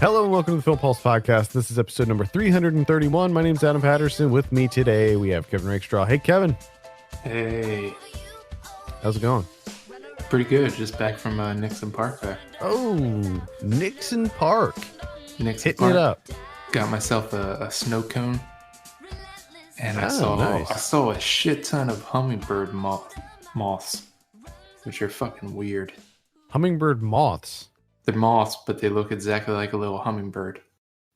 Hello and welcome to the Film Pulse Podcast. This is episode number 331. My name's Adam Patterson. With me today, we have Kevin Rakestraw. Hey, Kevin. Hey. How's it going? Pretty good. Just back from Nixon Park there. Oh, Nixon Park. Hitting it up. Got myself a snow cone. And I nice. saw a shit ton of hummingbird moths, which are fucking weird. Hummingbird moths. They're moths, but they look exactly like a little hummingbird.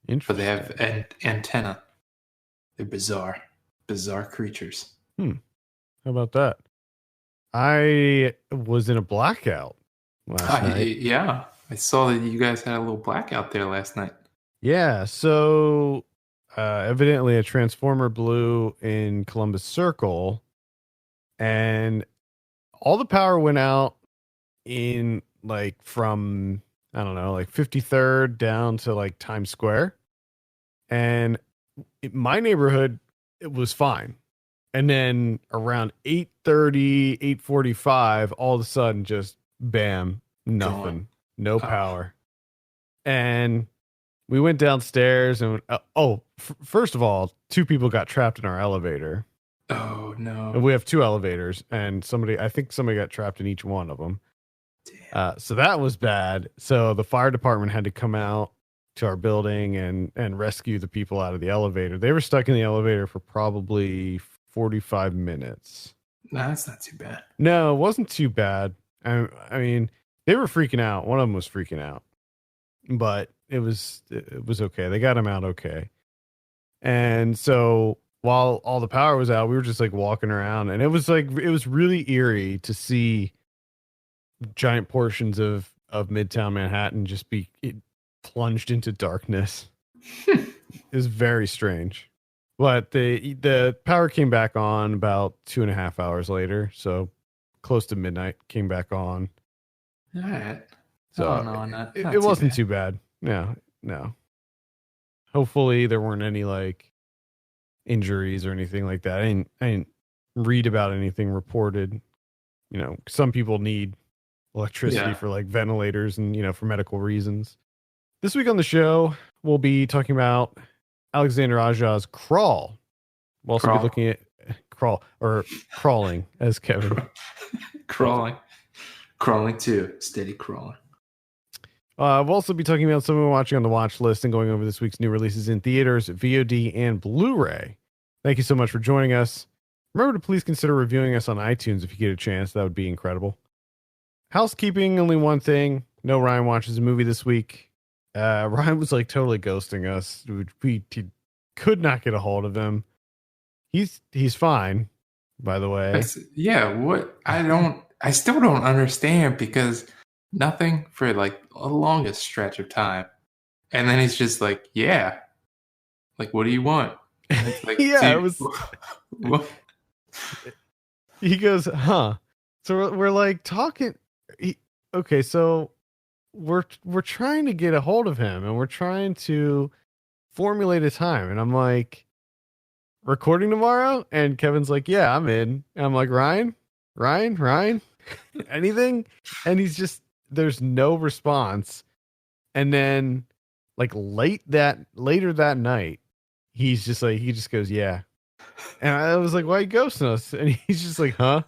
Interesting. But they have an antenna. They're bizarre creatures. How about that? I was in a blackout last night. Yeah, I saw that you guys had a little blackout there last night. Yeah, so evidently a transformer blew in Columbus Circle, and all the power went out in from, I don't know, 53rd down to Times Square. And my neighborhood, it was fine. And then around 8:30, 8:45, all of a sudden just bam, nothing, no power. And we went downstairs and first of all, two people got trapped in our elevator. Oh no. And we have two elevators, and I think somebody got trapped in each one of them. So that was bad. So the fire department had to come out to our building and rescue the people out of the elevator. They were stuck in the elevator for probably 45 minutes. No, that's not too bad. No, it wasn't too bad. I mean, they were freaking out. One of them was freaking out, but it was okay. They got him out okay. And so while all the power was out, we were just walking around, and it was really eerie to see giant portions of Midtown Manhattan just be plunged into darkness. It was very strange. But the power came back on about 2.5 hours later, so close to midnight came back on. All right. So it wasn't too bad. No. Hopefully there weren't any injuries or anything like that. I didn't read about anything reported. Some people need electricity for ventilators and for medical reasons. This week on the show, we'll be talking about Alexander Aja's Crawl. We'll also be looking at Crawling, as Kevin. Crawling too. Steady crawling. We'll also be talking about something we're watching on the watch list and going over this week's new releases in theaters, VOD, and Blu-ray. Thank you so much for joining us. Remember to please consider reviewing us on iTunes if you get a chance. That would be incredible. Housekeeping, only one thing. No Ryan watches a movie this week. Ryan was totally ghosting us. We could not get a hold of him. He's fine, by the way. What? I still don't understand, because nothing for a longest stretch of time. And then he's just what do you want? And it's it was. What? He goes, huh? So we're talking. Okay, so we're trying to get a hold of him, and we're trying to formulate a time, and I'm like, recording tomorrow? And Kevin's like, yeah, I'm in. And I'm like, Ryan, anything? And he's just, there's no response. And then later that night, he's just he just goes, yeah. And I was like, why are you ghosting us? And he's just like, huh?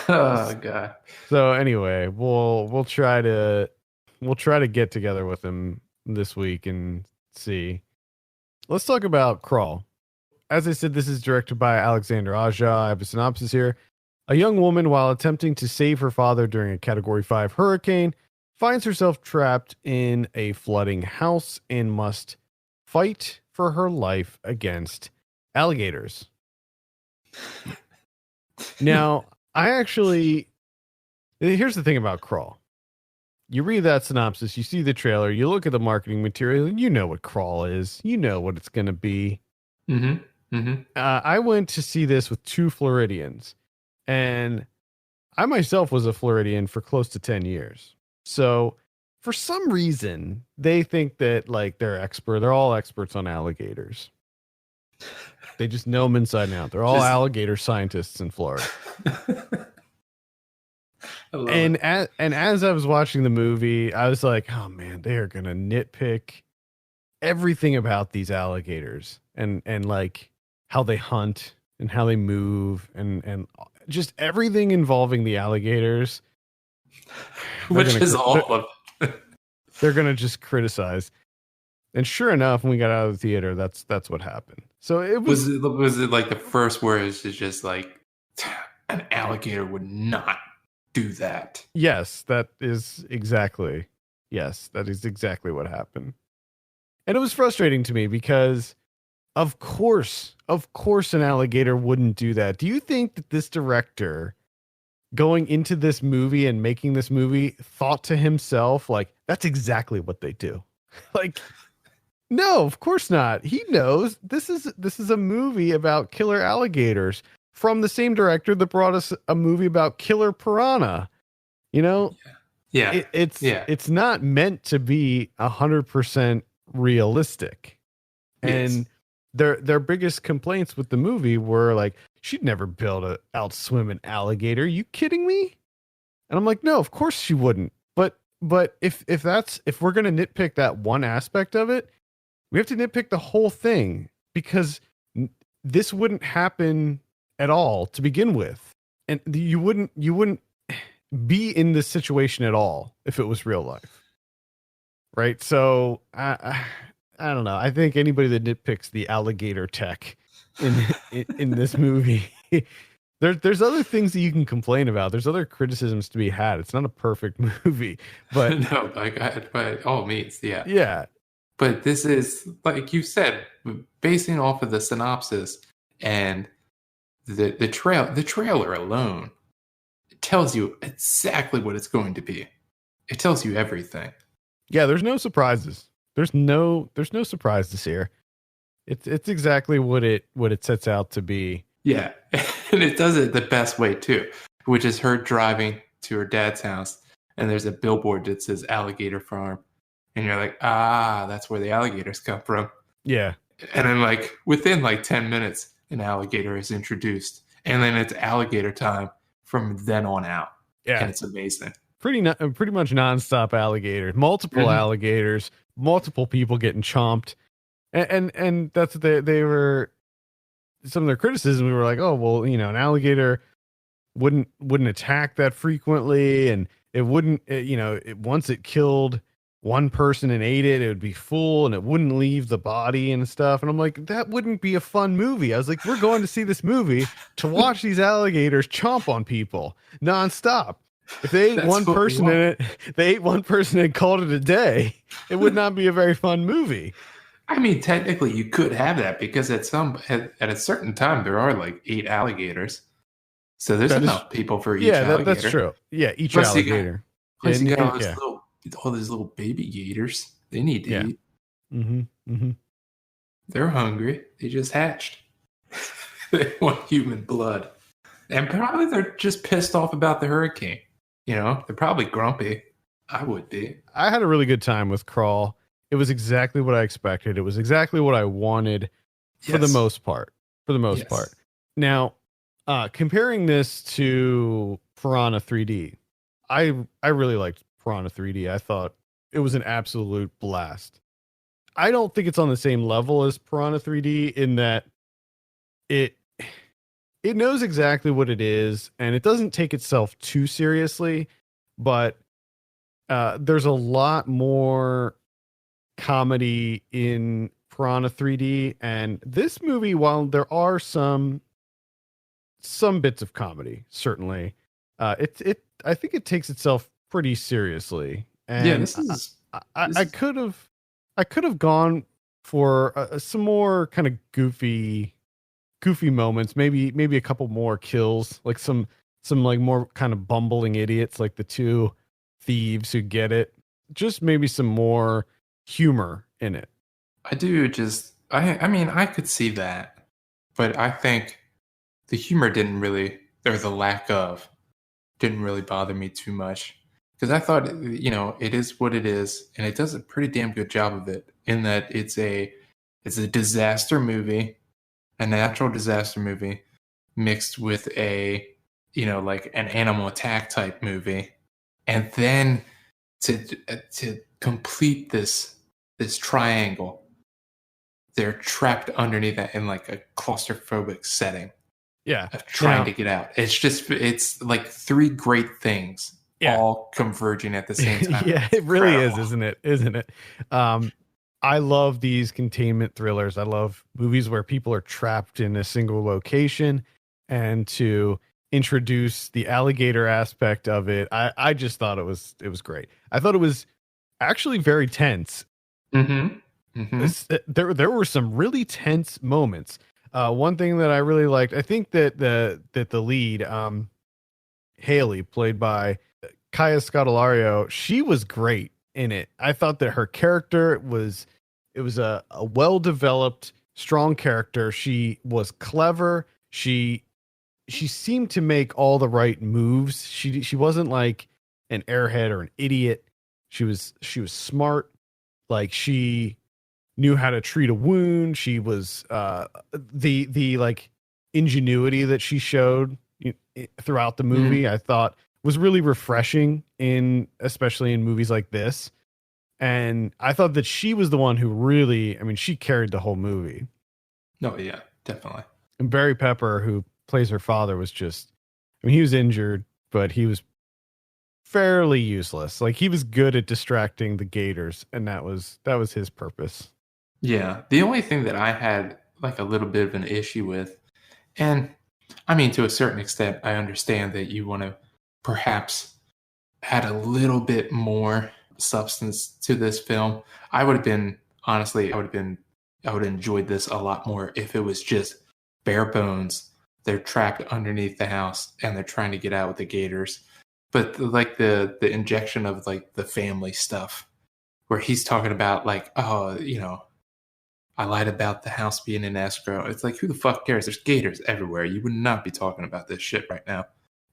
Oh god. So anyway, we'll try to get together with him this week and see. Let's talk about Crawl. As I said, this is directed by Alexander Aja. I have a synopsis here. A young woman, while attempting to save her father during a Category 5 hurricane, finds herself trapped in a flooding house and must fight for her life against alligators. Now, here's the thing about Crawl. You read that synopsis, you see the trailer, you look at the marketing material, and you know what Crawl is. You know what it's going to be. Mm-hmm. Mm-hmm. I went to see this with two Floridians, and I myself was a Floridian for close to 10 years. So for some reason, they think that they're all experts on alligators. They just know them inside and out. They're all alligator scientists in Florida. I love And it. as I was watching the movie, I was like, oh man, they are gonna nitpick everything about these alligators and like how they hunt and how they move and just everything involving the alligators. They're Which gonna is all of it. they're gonna just criticize. And sure enough, when we got out of the theater, that's what happened. So it was Was it like the first words is just like an alligator would not do that? yes, that is exactly what happened. And it was frustrating to me because of course an alligator wouldn't do that. Do you think that this director going into this movie and making this movie thought to himself like that's exactly what they do? Like no, of course not. He knows this is a movie about killer alligators from the same director that brought us a movie about killer piranha. You know, Yeah. it's not meant to be 100% realistic. Yes. And their biggest complaints with the movie were like, she'd never be able to outswim an alligator. Are you kidding me? And I'm like, no, of course she wouldn't. But if we're gonna nitpick that one aspect of it, we have to nitpick the whole thing because this wouldn't happen at all to begin with, and you wouldn't be in this situation at all if it was real life, right? So I don't know. I think anybody that nitpicks the alligator tech in this movie, there's other things that you can complain about. There's other criticisms to be had. It's not a perfect movie, but No, by all means, yeah. yeah, But this is, like you said, basing off of the synopsis and the trailer alone, it tells you exactly what it's going to be. It tells you everything. yeah. There's no surprises. There's no surprises here. It's exactly what it sets out to be. Yeah. And it does it the best way too, which is her driving to her dad's house and there's a billboard that says alligator farm. And you're like, ah, that's where the alligators come from. Yeah. And then like within like 10 minutes, an alligator is introduced. And then it's alligator time from then on out. Yeah. And it's amazing. Pretty much nonstop alligators, multiple alligators, multiple people getting chomped. And that's what they were some of their criticism. We were like, oh, well, you know, an alligator wouldn't attack that frequently. And it wouldn't, once it killed one person and ate it, it would be full and it wouldn't leave the body and stuff. And I'm like, that wouldn't be a fun movie. I was like, we're going to see this movie to watch these alligators chomp on people nonstop. If they ate one person in it, they ate one person and called it a day, it would not be a very fun movie. I mean, technically you could have that because at a certain time there are like 8 alligators. So there's enough people for each alligator. That's true. Yeah, each alligator. You got all these little baby gators. They need to eat. Mm-hmm. Mm-hmm. They're hungry. They just hatched. They want human blood. And probably they're just pissed off about the hurricane. You know, they're probably grumpy. I would be. I had a really good time with Crawl. It was exactly what I expected. It was exactly what I wanted for the most part. Now, comparing this to Piranha 3D, I really liked Piranha 3D. I thought it was an absolute blast. I don't think it's on the same level as Piranha 3D in that it knows exactly what it is and it doesn't take itself too seriously, but there's a lot more comedy in Piranha 3D, and this movie, while there are some bits of comedy, certainly, I think it takes itself pretty seriously. And I could have gone for some more kind of goofy moments, maybe a couple more kills, like some like more kind of bumbling idiots like the two thieves who get it, just maybe some more humor in it. I mean, I could see that, but I think the humor the lack of didn't really bother me too much because I thought, it is what it is, and it does a pretty damn good job of it in that it's a disaster movie, a natural disaster movie mixed with a like an animal attack type movie, and then to complete this triangle, they're trapped underneath that in like a claustrophobic setting Yeah. of trying to get out. It's like three great things all converging at the same time. Yeah, it really is, isn't it? I love these containment thrillers. I love movies where people are trapped in a single location, and to introduce the alligator aspect of it, I just thought it was great. I thought it was actually very tense. There were some really tense moments. One thing that I really liked, I think that the lead, Haley, played by Kaya Scodelario, she was great in it. I thought that her character was a well-developed, strong character. She was clever. She seemed to make all the right moves. She wasn't like an airhead or an idiot. She was smart. Like, she knew how to treat a wound. She was the like ingenuity that she showed throughout the movie, I thought was really refreshing, especially in movies like this. And I thought that she was the one who really, she carried the whole movie. No, yeah, definitely. And Barry Pepper, who plays her father, was just, he was injured, but he was fairly useless. Like, he was good at distracting the gators, and that was his purpose. Yeah. The only thing that I had like a little bit of an issue with, and to a certain extent, I understand that you want to perhaps add a little bit more substance to this film. I would have enjoyed this a lot more if it was just bare bones. They're trapped underneath the house and they're trying to get out with the gators. But like the injection of like the family stuff, where he's talking about like, oh, I lied about the house being in escrow. It's like, who the fuck cares? There's gators everywhere. You would not be talking about this shit right now.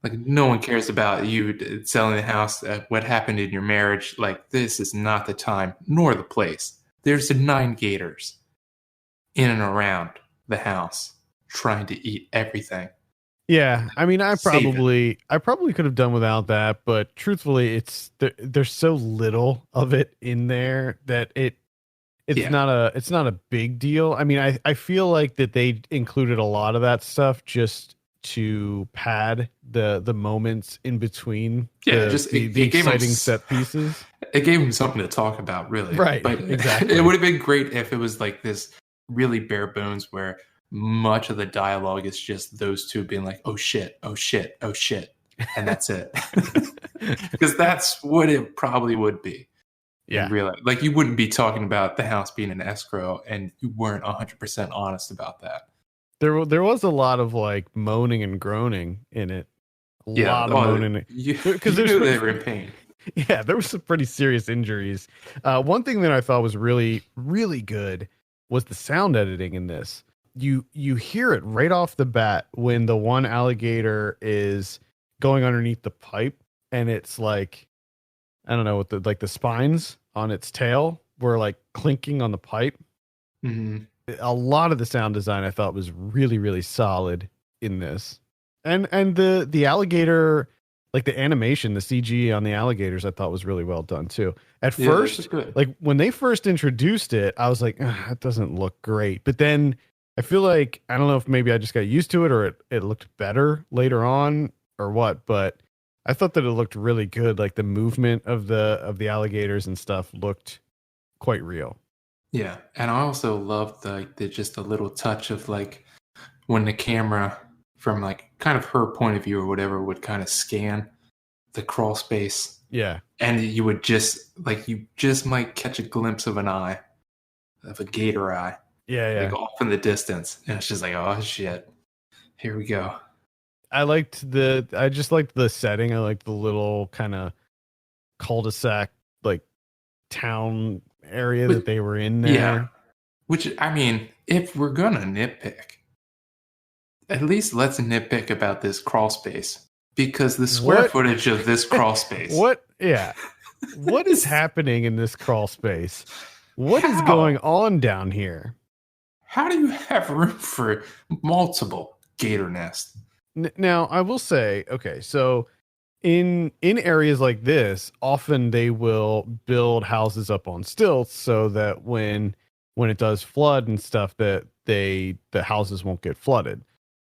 Like, no one cares about you selling the house, what happened in your marriage. Like, this is not the time nor the place. There's 9 gators in and around the house trying to eat everything. Yeah, I probably could have done without that, but truthfully, there's so little of it in there that it's not a big deal. I feel like that they included a lot of that stuff just to pad the moments in between. The exciting set pieces. It gave him something to talk about, really. Right. But exactly. It would have been great if it was like this really bare bones where much of the dialogue is just those two being like, oh shit, oh shit, oh shit. And that's it. Because that's what it probably would be. Yeah. Like, you wouldn't be talking about the house being in escrow and you weren't 100% honest about that. There was a lot of like moaning and groaning in it. A lot of moaning. Because they were in pain. Yeah, there were some pretty serious injuries. One thing that I thought was really, really good was the sound editing in this. You hear it right off the bat when the one alligator is going underneath the pipe, and it's like, I don't know, what the spines on its tail were like clinking on the pipe. Mm-hmm. A lot of the sound design I thought was really, really solid in this. And the alligator, like the animation, the CG on the alligators, I thought was really well done too. At first, like when they first introduced it, I was like, it doesn't look great. But then I feel like, I don't know if maybe I just got used to it or it looked better later on or what, but I thought that it looked really good. Like the movement of the alligators and stuff looked quite real. Yeah, and I also loved the just a little touch of like when the camera from like kind of her point of view or whatever would kind of scan the crawl space. Yeah, and you would just might catch a glimpse of an eye, of a gator eye. Yeah. Like off in the distance, and it's just like, oh shit, here we go. I just liked the setting. I liked the little kind of cul-de-sac, like town area that they were in there. Yeah. Which, if we're gonna nitpick, at least let's nitpick about this crawl space, because the square footage of this crawl space. What is happening in this crawl space? What is going on down here? How do you have room for multiple gator nests? Now, I will say, okay, so in areas like this, often they will build houses up on stilts so that when it does flood and stuff, that the houses won't get flooded.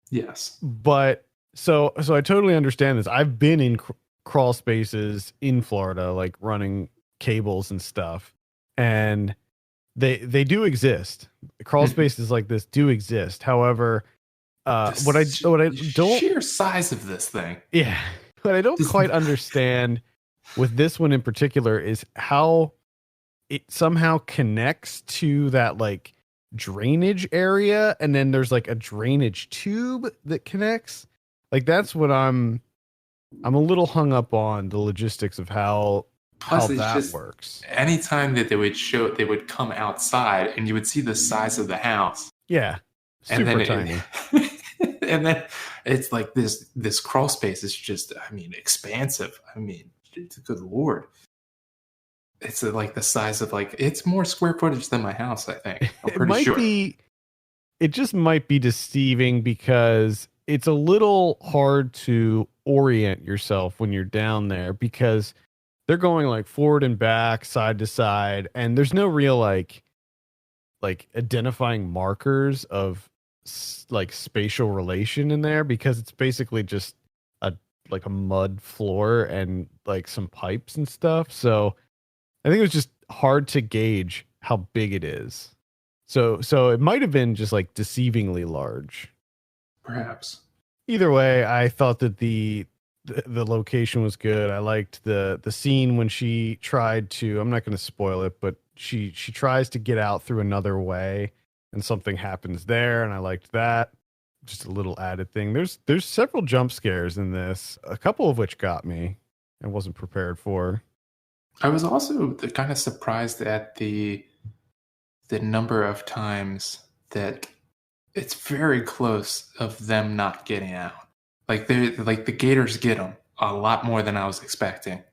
Yes. But so I totally understand this. I've been in crawl spaces in Florida, like running cables and stuff, and they do exist. Crawl spaces like this do exist. However, what I don't sheer size of this thing. yeah, what I don't quite understand with this one in particular is how it somehow connects to that like drainage area, and then there's like a drainage tube that connects. Like that's what I'm a little hung up on, the logistics of how Plus, it's that just works. anytime that they would come outside and you would see the size of the house. Yeah. Super tiny. And then it's like this crawl space is just, I mean, expansive. I mean, good Lord. It's like the size of like, it's more square footage than my house, I think. I'm pretty sure. It just might be deceiving because it's a little hard to orient yourself when you're down there because they're going like forward and back, side to side, and there's no real like identifying markers of like spatial relation in there because it's basically just a mud floor and like some pipes and stuff. So I think it was just hard to gauge how big it is. So it might have been just like deceivingly large. Perhaps. Either way, I thought that the location was good. I liked the scene when she tried to, I'm not going to spoil it, but she tries to get out through another way and something happens there, and I liked that. Just a little added thing. There's several jump scares in this, a couple of which got me. I wasn't prepared for. I was also kind of surprised at the number of times that it's very close of them not getting out. Like the gators get them a lot more than I was expecting.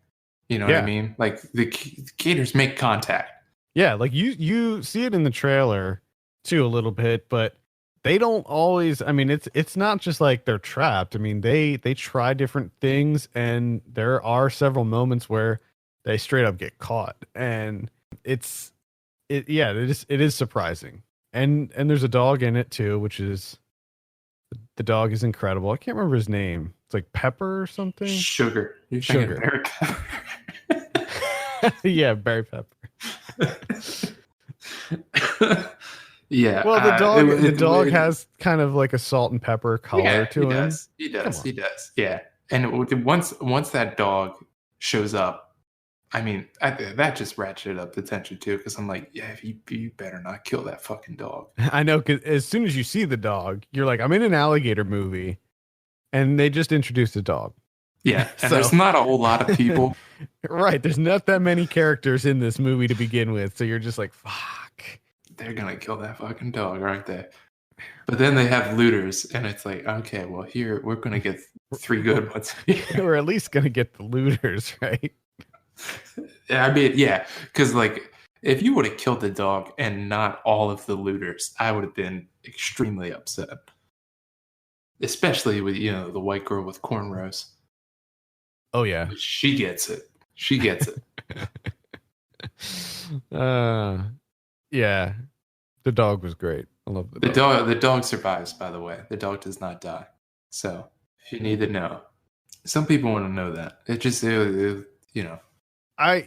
You know what I mean? Like the gators make contact. Yeah, like you see it in the trailer too a little bit, but they don't always. I mean, it's not just like they're trapped. I mean, they try different things, and there are several moments where they straight up get caught, and it is surprising. And there's a dog in it too, which is the dog is incredible. I can't remember his name. It's like Pepper or something. Sugar. You're Sugar. Berry Pepper. Yeah, Berry Pepper. Yeah. Well, the dog has kind of like a salt and pepper color to him. He does. Yeah. And once that dog shows up, I mean, that just ratcheted up the tension too, because I'm like, yeah, you better not kill that fucking dog. I know, because as soon as you see the dog, you're like, I'm in an alligator movie, and they just introduced a dog. Yeah, and there's not a whole lot of people. Right, there's not that many characters in this movie to begin with, so you're just like, fuck. They're gonna kill that fucking dog, aren't they? But then they have looters, and it's like, okay, well, here we're gonna get 3 good ones. We're at least gonna get the looters, right? I mean, yeah, because like if you would have killed the dog and not all of the looters, I would have been extremely upset. Especially with the white girl with cornrows. Oh yeah, she gets it. She gets it. Yeah, the dog was great. I love the dog. The dog survives, by the way. The dog does not die. So if you need to know, some people want to know that. It just I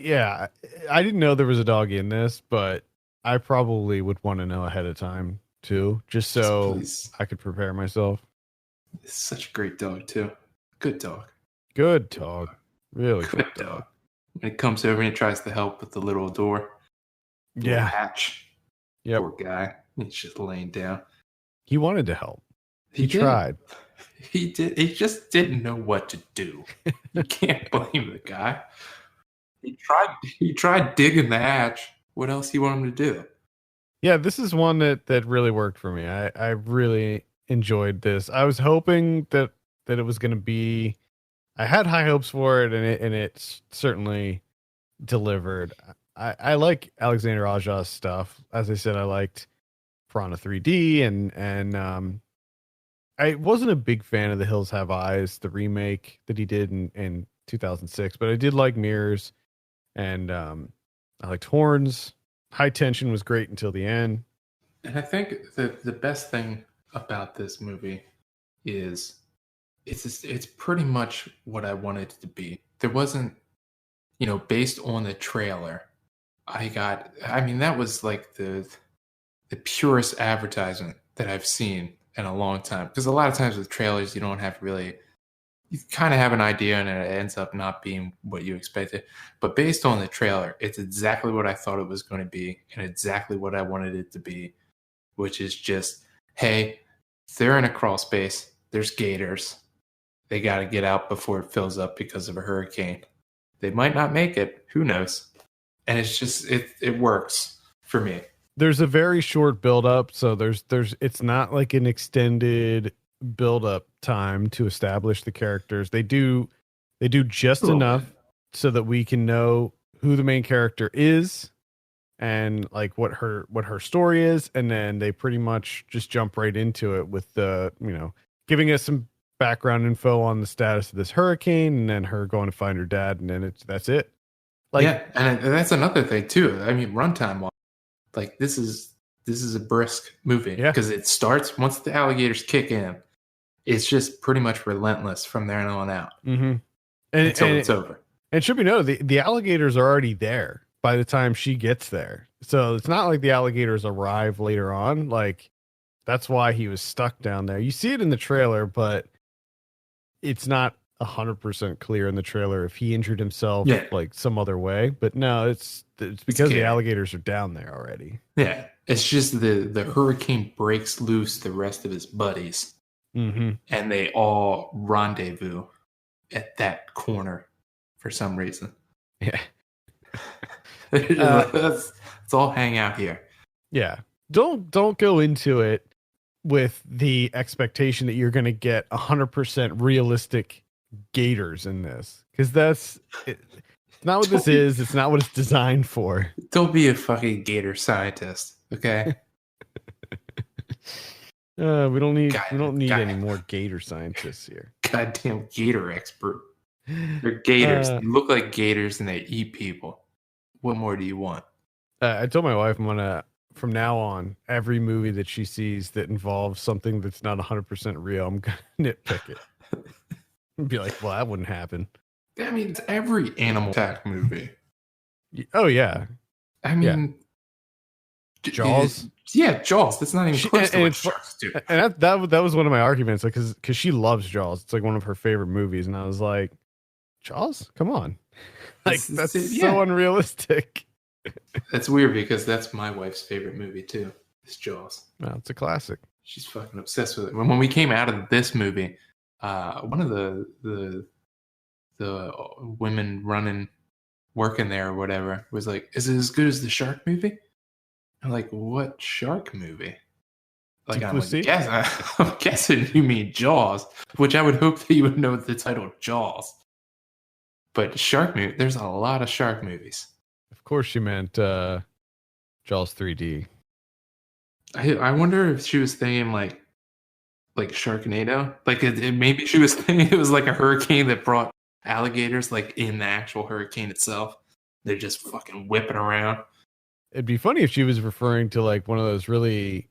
didn't know there was a dog in this, but I probably would want to know ahead of time too, just so I could prepare myself. It's such a great dog too. Good dog. Good dog. Really good dog. When it comes over and it tries to help with the little door. Yeah. Hatch. Yep. Poor guy. He's just laying down. He wanted to help. He tried. He did. He just didn't know what to do. You can't blame the guy. He tried digging the hatch. What else do you want him to do? Yeah, this is one that really worked for me. I really enjoyed this. I was hoping that it was going to be. I had high hopes for it, and it certainly delivered. I like Alexander Aja's stuff. As I said, I liked Piranha 3D and I wasn't a big fan of The Hills Have Eyes, the remake that he did in 2006, but I did like Mirrors, and I liked Horns. High Tension was great until the end. And I think the best thing about this movie is it's pretty much what I wanted it to be. There wasn't, based on the trailer, I mean, that was like the purest advertisement that I've seen in a long time. Because a lot of times with trailers, you don't have really, you kind of have an idea and it ends up not being what you expected. But based on the trailer, it's exactly what I thought it was going to be and exactly what I wanted it to be, which is just, hey, they're in a crawl space. There's gators. They got to get out before it fills up because of a hurricane. They might not make it. Who knows? And it's just, it works for me. There's a very short build up, so there's it's not like an extended build up time to establish the characters. They do just enough so that we can know who the main character is and like what her story is, and then they pretty much just jump right into it with the, giving us some background info on the status of this hurricane and then her going to find her dad, and then that's it. Like, yeah, and that's another thing too. I mean, runtime, like this is a brisk movie because it starts once the alligators kick in. It's just pretty much relentless from there on out until it's over. And it should be noted, the alligators are already there by the time she gets there, so it's not like the alligators arrive later on. Like, that's why he was stuck down there. You see it in the trailer, but it's not 100% clear in the trailer if he injured himself like some other way. But no, it's because the alligators are down there already. Yeah, it's just the hurricane breaks loose the rest of his buddies, and they all rendezvous at that corner for some reason. Yeah, let's all hang out here. Yeah, don't go into it with the expectation that you're going to get 100% realistic gators in this, because that's it's not what this is. It's not what it's designed for. Don't be a fucking gator scientist, okay? We don't need any more gator scientists here. Goddamn gator expert. They're gators. They look like gators and they eat people. What more do you want? I told my wife I'm gonna, from now on, every movie that she sees that involves something that's not 100% real, I'm gonna nitpick it. Be like, well, that wouldn't happen. I mean, it's every animal attack movie. Oh yeah, I mean, Jaws. Yeah, Jaws. That's not even close to what sharks do. And that was one of my arguments, like, because she loves Jaws. It's like one of her favorite movies, and I was like, Jaws, come on, like that's so unrealistic. That's weird because that's my wife's favorite movie too. It's Jaws. No, it's a classic. She's fucking obsessed with it. When we came out of this movie, one of the women working there or whatever was like, "Is it as good as the shark movie?" I'm like, "What shark movie?" Like, I'm guessing you mean Jaws, which I would hope that you would know the title Jaws. But shark movie, there's a lot of shark movies. Of course, she meant Jaws 3D. I wonder if she was thinking like Sharknado. Like maybe she was thinking it was like a hurricane that brought alligators, like in the actual hurricane itself. They're just fucking whipping around. It'd be funny if she was referring to like one of those really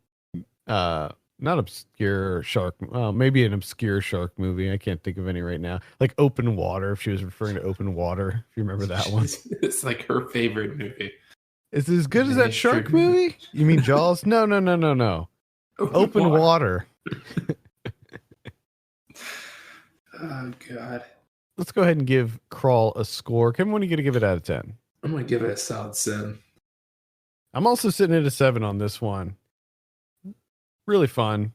not obscure shark, maybe an obscure shark movie. I can't think of any right now. Like Open Water, if she was referring to Open Water, if you remember that one. It's like her favorite movie. Is it as good as that shark movie? You mean Jaws? No. Open Water. Oh, God. Let's go ahead and give Crawl a score. Kevin, what are you going to give it out of 10? I'm going to give it a solid 7. I'm also sitting at a 7 on this one. Really fun.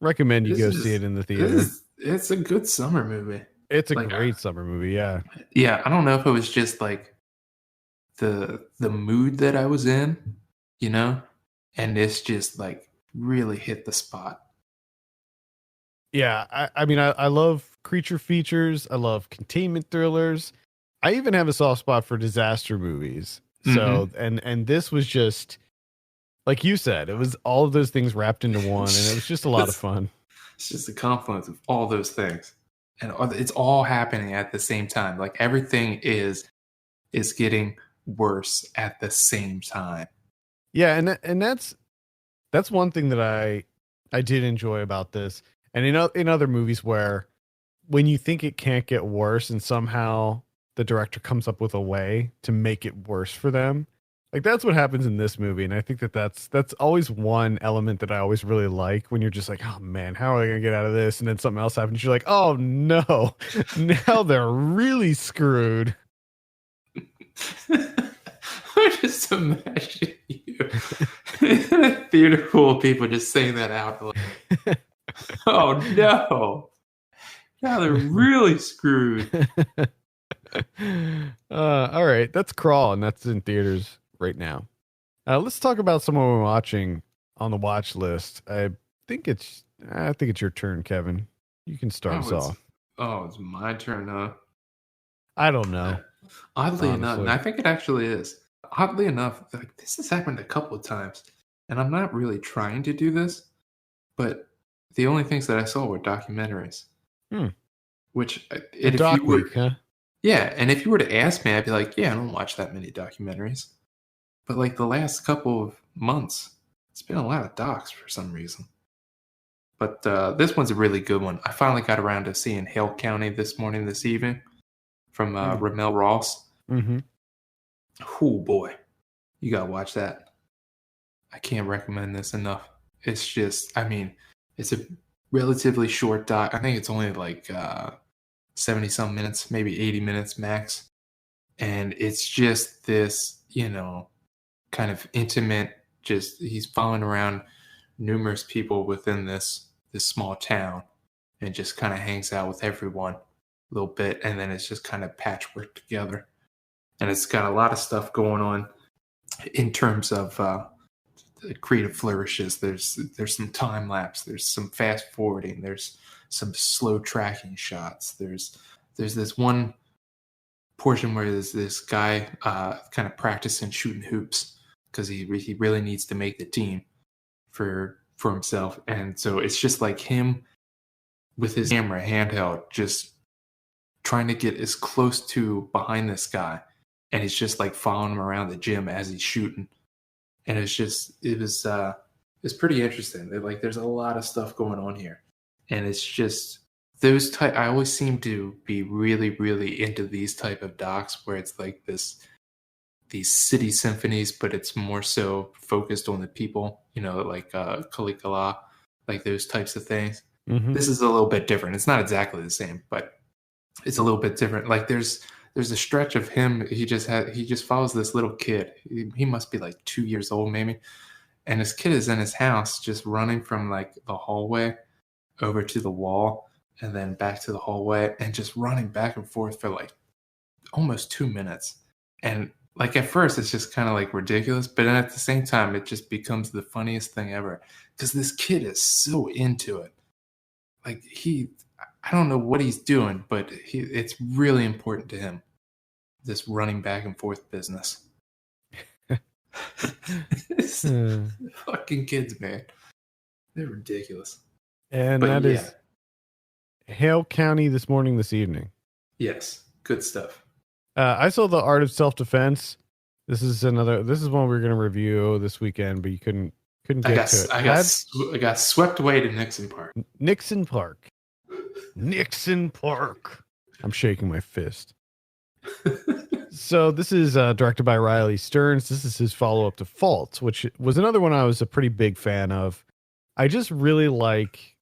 Recommend you go see it in the theater. It's a good summer movie. It's a great summer movie, yeah. Yeah, I don't know if it was just like the mood that I was in, and it's just like really hit the spot. Yeah, I mean, I love creature features. I love containment thrillers. I even have a soft spot for disaster movies. So, and this was just, like you said, it was all of those things wrapped into one, and it was just a lot of fun. It's just a confluence of all those things, and it's all happening at the same time. Like everything is getting worse at the same time. Yeah, and that's one thing that I did enjoy about this. And in other movies where when you think it can't get worse and somehow the director comes up with a way to make it worse for them. Like that's what happens in this movie, and I think that's always one element that I always really like when you're just like, oh man, how are they gonna get out of this? And then something else happens. You're like, oh no, now they're really screwed. I just imagine you in a theater full of people just saying that out. Like, oh no, now they're really screwed. All right, that's Crawl, and that's in theaters right now. Let's talk about someone we're watching on the watch list. I think it's your turn, Kevin. You can start us off. Oh, it's my turn, huh? I don't know. Oddly enough, and I think it actually is. Oddly enough, like this has happened a couple of times, and I'm not really trying to do this, but the only things that I saw were documentaries. Which, if you were, week, huh? Yeah, and if you were to ask me, I'd be like, yeah, I don't watch that many documentaries. But like the last couple of months, it's been a lot of docs for some reason. But this one's a really good one. I finally got around to seeing Hale County this evening from Ramel Ross. Mm-hmm. Oh boy, you gotta watch that. I can't recommend this enough. It's just, I mean, it's a relatively short doc. I think it's only like 70 some minutes, maybe 80 minutes max. And it's just this, kind of intimate, just he's following around numerous people within this small town and just kind of hangs out with everyone a little bit, and then it's just kind of patchwork together. And it's got a lot of stuff going on in terms of creative flourishes. There's some time lapse, there's some fast forwarding, there's some slow tracking shots. There's this one portion where there's this guy kind of practicing shooting hoops because he really needs to make the team for himself, and so it's just like him with his camera handheld, just trying to get as close to behind this guy, and he's just like following him around the gym as he's shooting, and it's pretty interesting. Like there's a lot of stuff going on here, and it's just those type. I always seem to be really, really into these type of docs where it's like these city symphonies, but it's more so focused on the people, like Caligula, like those types of things. Mm-hmm. This is a little bit different. It's not exactly the same, but it's a little bit different. Like there's a stretch of him. He just follows this little kid. He must be like 2 years old, maybe. And this kid is in his house, just running from like the hallway over to the wall and then back to the hallway, and just running back and forth for like almost 2 minutes. And like at first it's just kind of like ridiculous, but then at the same time it just becomes the funniest thing ever because this kid is so into it. Like I don't know what he's doing, but it's really important to him, this running back and forth business. Fucking kids, man. They're ridiculous. And but that is Hale County This Evening. Yes. Good stuff. I saw The Art of Self-Defense. This is one we're going to review this weekend, but you couldn't get to it. I got swept away to Nixon Park. Nixon Park. I'm shaking my fist. So this is directed by Riley Stearns. This is his follow-up to Fault, which was another one I was a pretty big fan of. I just really like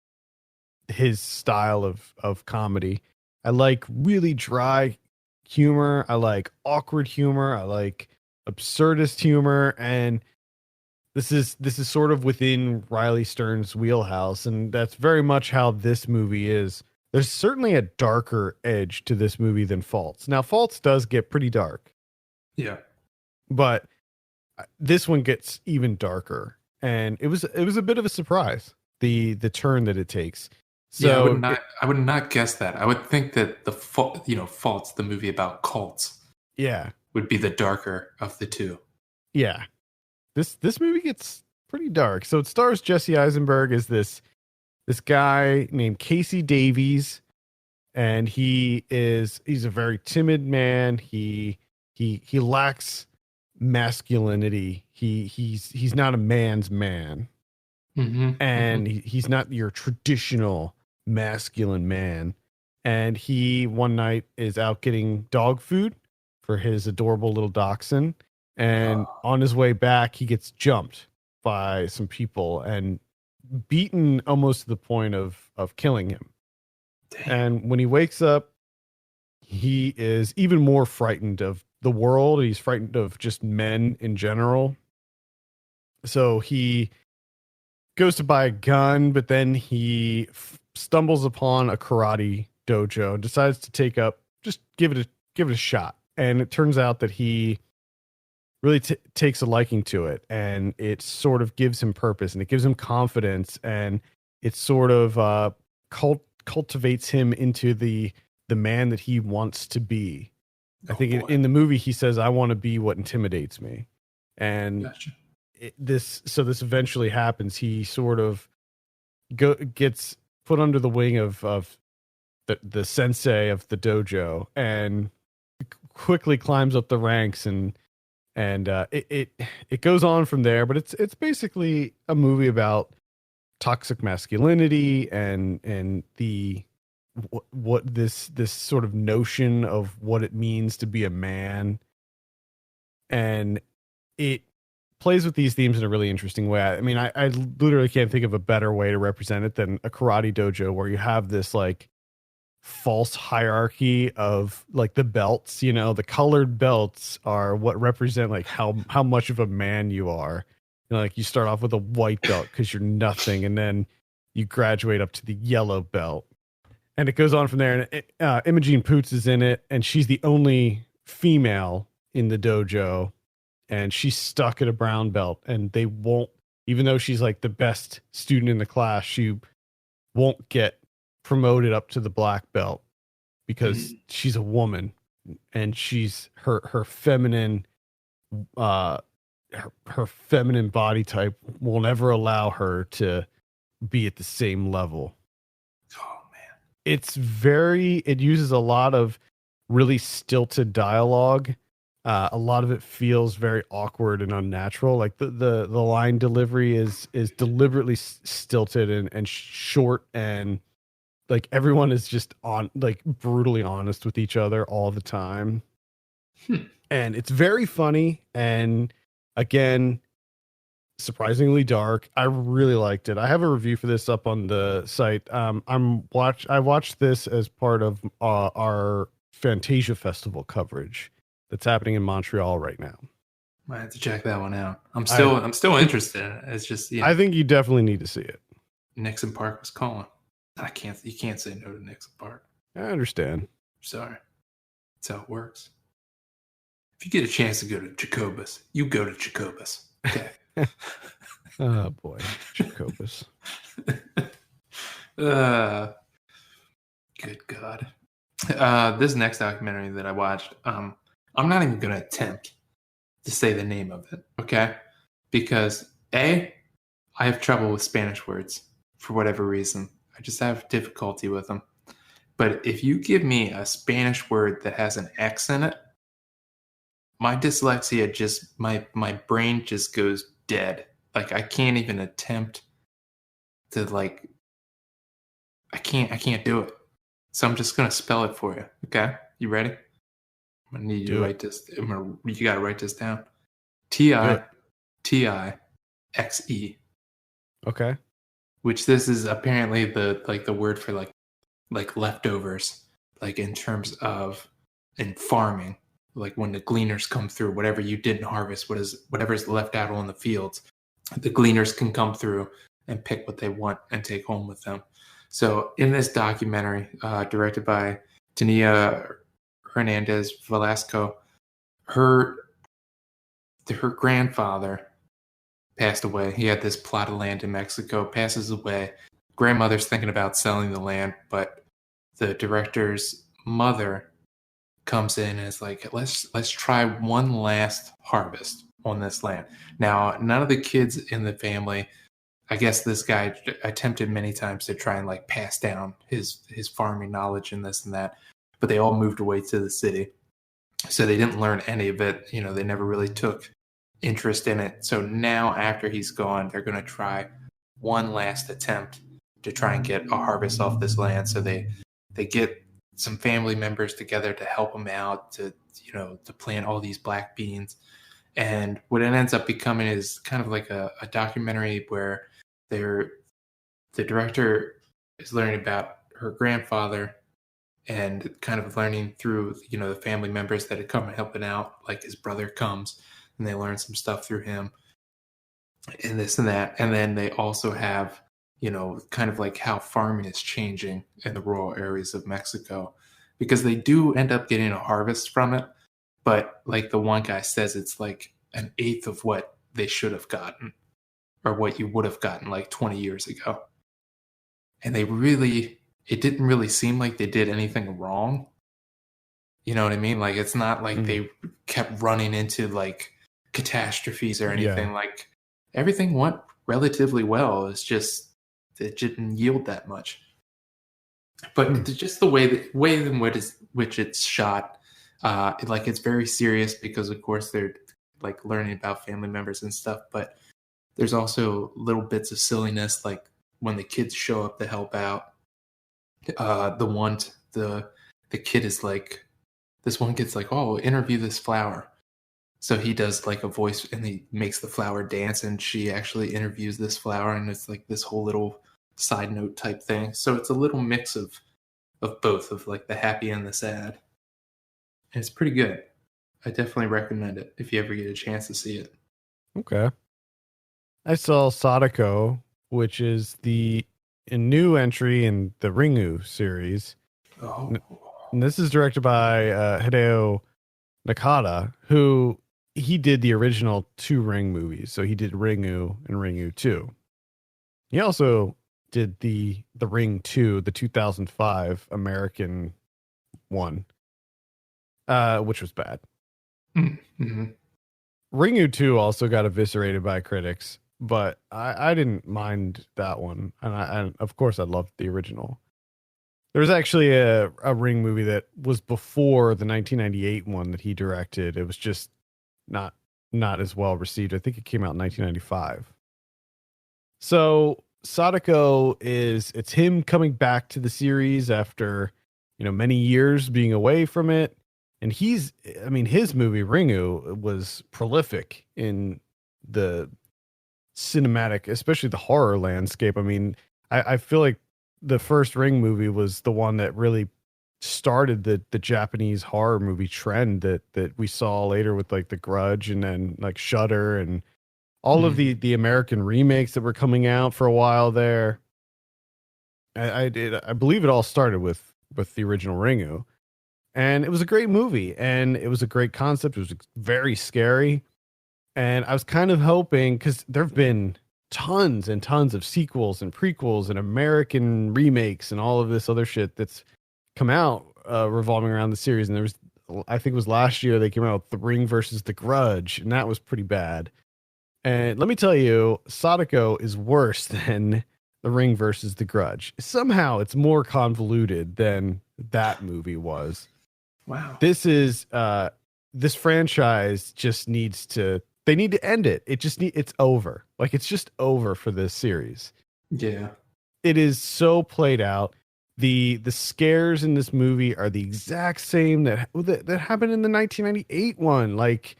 his style of comedy. I like really dry humor. I like awkward humor. I like absurdist humor, and this is sort of within Riley Stearns' wheelhouse, and that's very much how this movie is. There's certainly a darker edge to this movie than Faults. Now, Faults does get pretty dark. Yeah. But this one gets even darker, and it was a bit of a surprise, the turn that it takes. So I would not guess that. I would think that Faults, the movie about cults, would be the darker of the two. Yeah. This movie gets pretty dark. So it stars Jesse Eisenberg as this this guy named Casey Davies, and he's a very timid man. He lacks masculinity. He's not a man's man, and he's not your traditional masculine man. And he one night is out getting dog food for his adorable little dachshund, and on his way back he gets jumped by some people and beaten almost to the point of killing him. Dang. And when he wakes up, he is even more frightened of the world. He's frightened of just men in general. So he goes to buy a gun, but then he stumbles upon a karate dojo and decides to give it a shot. And it turns out that he really takes a liking to it, and it sort of gives him purpose, and it gives him confidence, and it sort of cultivates him into the man that he wants to be. I think in the movie he says, "I want to be what intimidates me," and Gotcha. this eventually happens. He sort of gets put under the wing of the sensei of the dojo, and quickly climbs up the ranks, and it goes on from there. But it's basically a movie about toxic masculinity and the what this sort of notion of what it means to be a man, and it plays with these themes in a really interesting way. I mean, I literally can't think of a better way to represent it than a karate dojo, where you have this like false hierarchy of like the belts. You know, the colored belts are what represent like how much of a man you are. You know, like you start off with a white belt because you're nothing, and then you graduate up to the yellow belt, and it goes on from there. And Imogene Poots is in it, and she's the only female in the dojo, and she's stuck at a brown belt, and they won't, even though she's like the best student in the class, she won't get promoted up to the black belt because she's a woman, and she's her feminine her feminine body type will never allow her to be at the same level. Oh man. It uses a lot of really stilted dialogue. A lot of it feels very awkward and unnatural. Like the line delivery is deliberately stilted and short, and like everyone is just brutally honest with each other all the time. And it's very funny, and again, surprisingly dark. I really liked it. I have a review for this up on the site. I watched this as part of our Fantasia Festival coverage that's happening in Montreal right now. Might have to check that one out. I'm still interested in it. It's just, I think you definitely need to see it. Nixon Park was calling. You can't say no to Nixon Park. I understand. Sorry. That's how it works. If you get a chance to go to Jacobus, you go to Jacobus. Okay. Oh boy, Jacobus. Good God. This next documentary that I watched, I'm not even going to attempt to say the name of it, okay? Because I have trouble with Spanish words for whatever reason. I just have difficulty with them. But if you give me a Spanish word that has an X in it, my dyslexia my brain just goes dead. Like I can't even attempt to I can't do it. So I'm just gonna spell it for you. Okay, you ready? I'm gonna need you to write this. You gotta write this down. Titixe. Okay. Which this is apparently the word for like leftovers, like in terms of in farming, like when the gleaners come through, whatever you didn't harvest, whatever's left out on the fields, the gleaners can come through and pick what they want and take home with them. So in this documentary, directed by Tania Hernandez Velasco, her grandfather passed away. He had this plot of land in Mexico, passes away. Grandmother's thinking about selling the land, but the director's mother comes in and is like, let's try one last harvest on this land. Now, none of the kids in the family I guess this guy attempted many times to try and like pass down his farming knowledge and this and that, but they all moved away to the city, so they didn't learn any of it. You know, they never really took interest in it. So now after he's gone, they're going to try one last attempt to try and get a harvest off this land. So they get some family members together to help them out to plant all these black beans. And what it ends up becoming is kind of like a documentary where the director is learning about her grandfather and kind of learning through, the family members that had come and helping out. Like his brother comes and they learn some stuff through him and this and that. And then they also have, kind of like how farming is changing in the rural areas of Mexico, because they do end up getting a harvest from it. But like the one guy says, it's like an eighth of what they should have gotten, or what you would have gotten like 20 years ago. And it didn't really seem like they did anything wrong. You know what I mean? Like, it's not like they kept running into like catastrophes or anything. Yeah. Like, everything went relatively well. It's just, it didn't yield that much. But just the way in which it's shot, like it's very serious, because of course they're like learning about family members and stuff. But there's also little bits of silliness, like when the kids show up to help out. The kid is like, this one kid's like, oh, interview this flower. So he does like a voice and he makes the flower dance, and she actually interviews this flower, and it's like this whole little side note type thing. So it's a little mix of both, of like the happy and the sad. And it's pretty good. I definitely recommend it if you ever get a chance to see it. Okay. I saw Sadako, which is a new entry in the Ringu series. Oh. And this is directed by Hideo Nakata, who he did the original 2 Ring movies. So he did Ringu and Ringu 2. He also did the Ring 2, the 2005 American one, which was bad. Mm-hmm. Ringu 2 also got eviscerated by critics, but I didn't mind that one. And of course I loved the original. There was actually a Ring movie that was before the 1998 one that he directed. It was just not as well received. I think it came out in 1995. So Sadako it's him coming back to the series after, many years being away from it. And his movie Ringu was prolific in the cinematic, especially the horror landscape. I mean, I feel like the first Ring movie was the one that really started the Japanese horror movie trend that we saw later with like The Grudge, and then like Shudder, and all of the American remakes that were coming out for a while there. I believe it all started with the original Ringu, and it was a great movie, and it was a great concept. It was very scary, and I was kind of hoping, because there have been tons and tons of sequels and prequels and American remakes and all of this other shit that's come out revolving around the series. And there was, I think it was last year, they came out with The Ring versus The Grudge, and that was pretty bad. And let me tell you, Sadako is worse than The Ring versus The Grudge. Somehow it's more convoluted than that movie was. Wow. This franchise just needs to, they need to end it. It's over. Like, it's just over for this series. Yeah. It is so played out. The scares in this movie are the exact same that happened in the 1998 one. Like,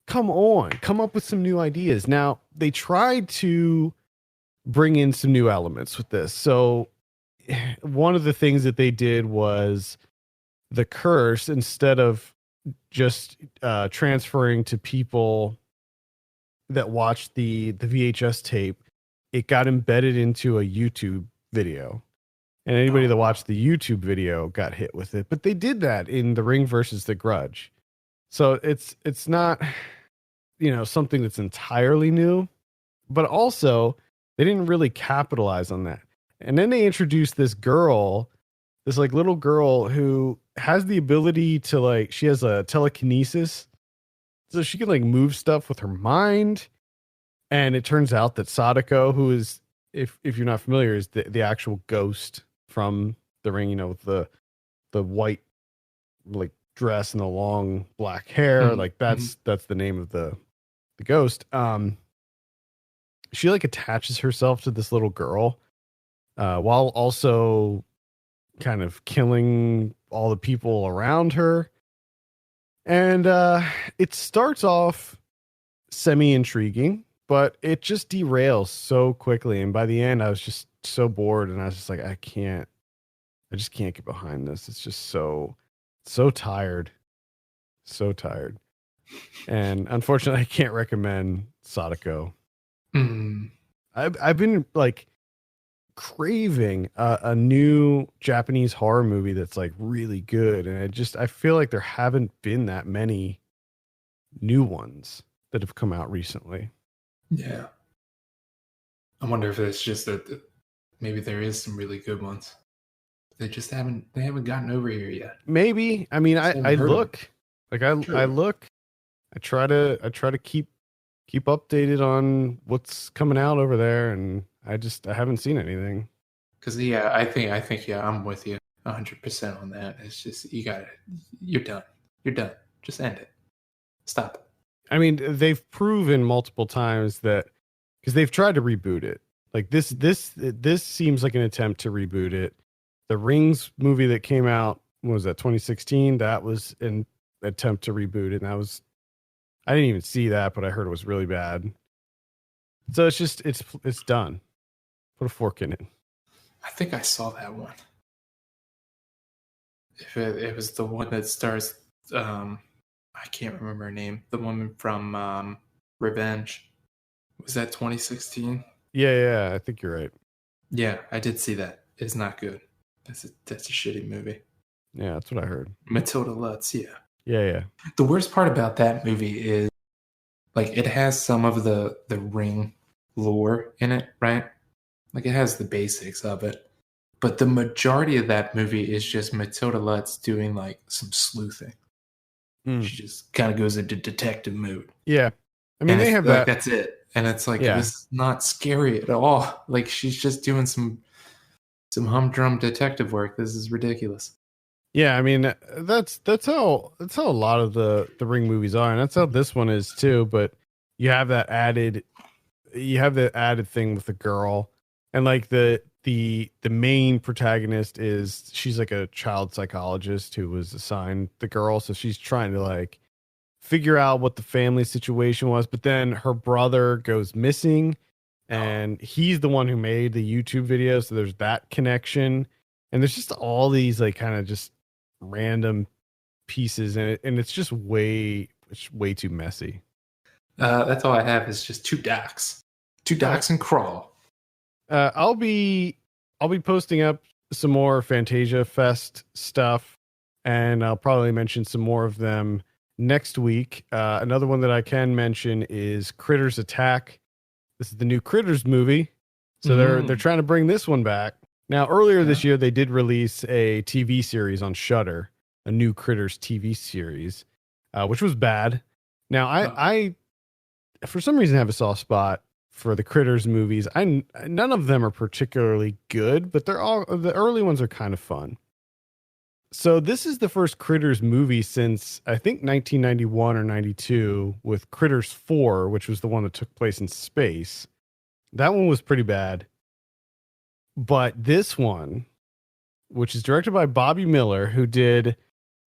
come on, come up with some new ideas. Now, they tried to bring in some new elements with this. So one of the things that they did was the curse, instead of just transferring to people that watched the VHS tape, it got embedded into a YouTube video. And anybody that watched the YouTube video got hit with it. But they did that in The Ring versus The Grudge. So it's not, something that's entirely new, but also they didn't really capitalize on that. And then they introduced this girl, this like little girl who has the ability to, like, she has a telekinesis. So she can like move stuff with her mind. And it turns out that Sadako, who is, if you're not familiar, is the actual ghost from The Ring, with the white like dress and the long black hair. Like that's the name of the ghost. She like attaches herself to this little girl, while also kind of killing all the people around her. And it starts off semi-intriguing, but it just derails so quickly. And by the end, I was just so bored, and I was just like, I just can't get behind this. It's just so tired. So tired. And unfortunately, I can't recommend Sadako. I've been like craving a new Japanese horror movie that's like really good, and I feel like there haven't been that many new ones that have come out recently. Yeah, I wonder if it's just that maybe there is some really good ones. They just haven't gotten over here yet. Maybe. I mean, I look like I look. I try to keep updated on what's coming out over there, and I haven't seen anything. Because I think I'm with you 100% on that. It's just you're done. Just end it. Stop it. I mean, they've proven multiple times that, because they've tried to reboot it. Like this seems like an attempt to reboot it. The Rings movie that came out, what was that, 2016? That was an attempt to reboot it, and I didn't even see that, but I heard it was really bad. So it's just it's done. Put a fork in it. I think I saw that one. If it was the one that stars, I can't remember her name. The woman from Revenge. Was that 2016? Yeah, I think you're right. Yeah, I did see that. It's not good. That's a shitty movie. Yeah, that's what I heard. Matilda Lutz, yeah. Yeah. The worst part about that movie is, like, it has some of the Ring lore in it, right? Like, it has the basics of it. But the majority of that movie is just Matilda Lutz doing, like, some sleuthing. She just kind of goes into detective mode. Yeah. I mean, they have like, that. That's it. And it's like, It's not scary at all. Like, she's just doing some humdrum detective work. This is ridiculous. Yeah, I mean, that's how a lot of the Ring movies are, and that's how this one is too. But you have that added thing with the girl, and like the main protagonist she's like a child psychologist who was assigned the girl, so she's trying to like figure out what the family situation was. But then her brother goes missing, and he's the one who made the YouTube video, so there's that connection, and there's just all these like kind of just random pieces in it, and it's just way too messy. That's all I have is just two docs and Crawl. I'll be posting up some more Fantasia Fest stuff, and I'll probably mention some more of them next week. Another one that I can mention is Critters Attack. This is the new Critters movie, so they're trying to bring this one back. Now, earlier this year, they did release a TV series on Shudder, a new Critters TV series, which was bad. Now, I for some reason have a soft spot for the Critters movies. None of them are particularly good, but the early ones are kind of fun. So this is the first Critters movie since I think 1991 or 92, with Critters 4, which was the one that took place in space. That one was pretty bad. But this one, which is directed by Bobby Miller, who did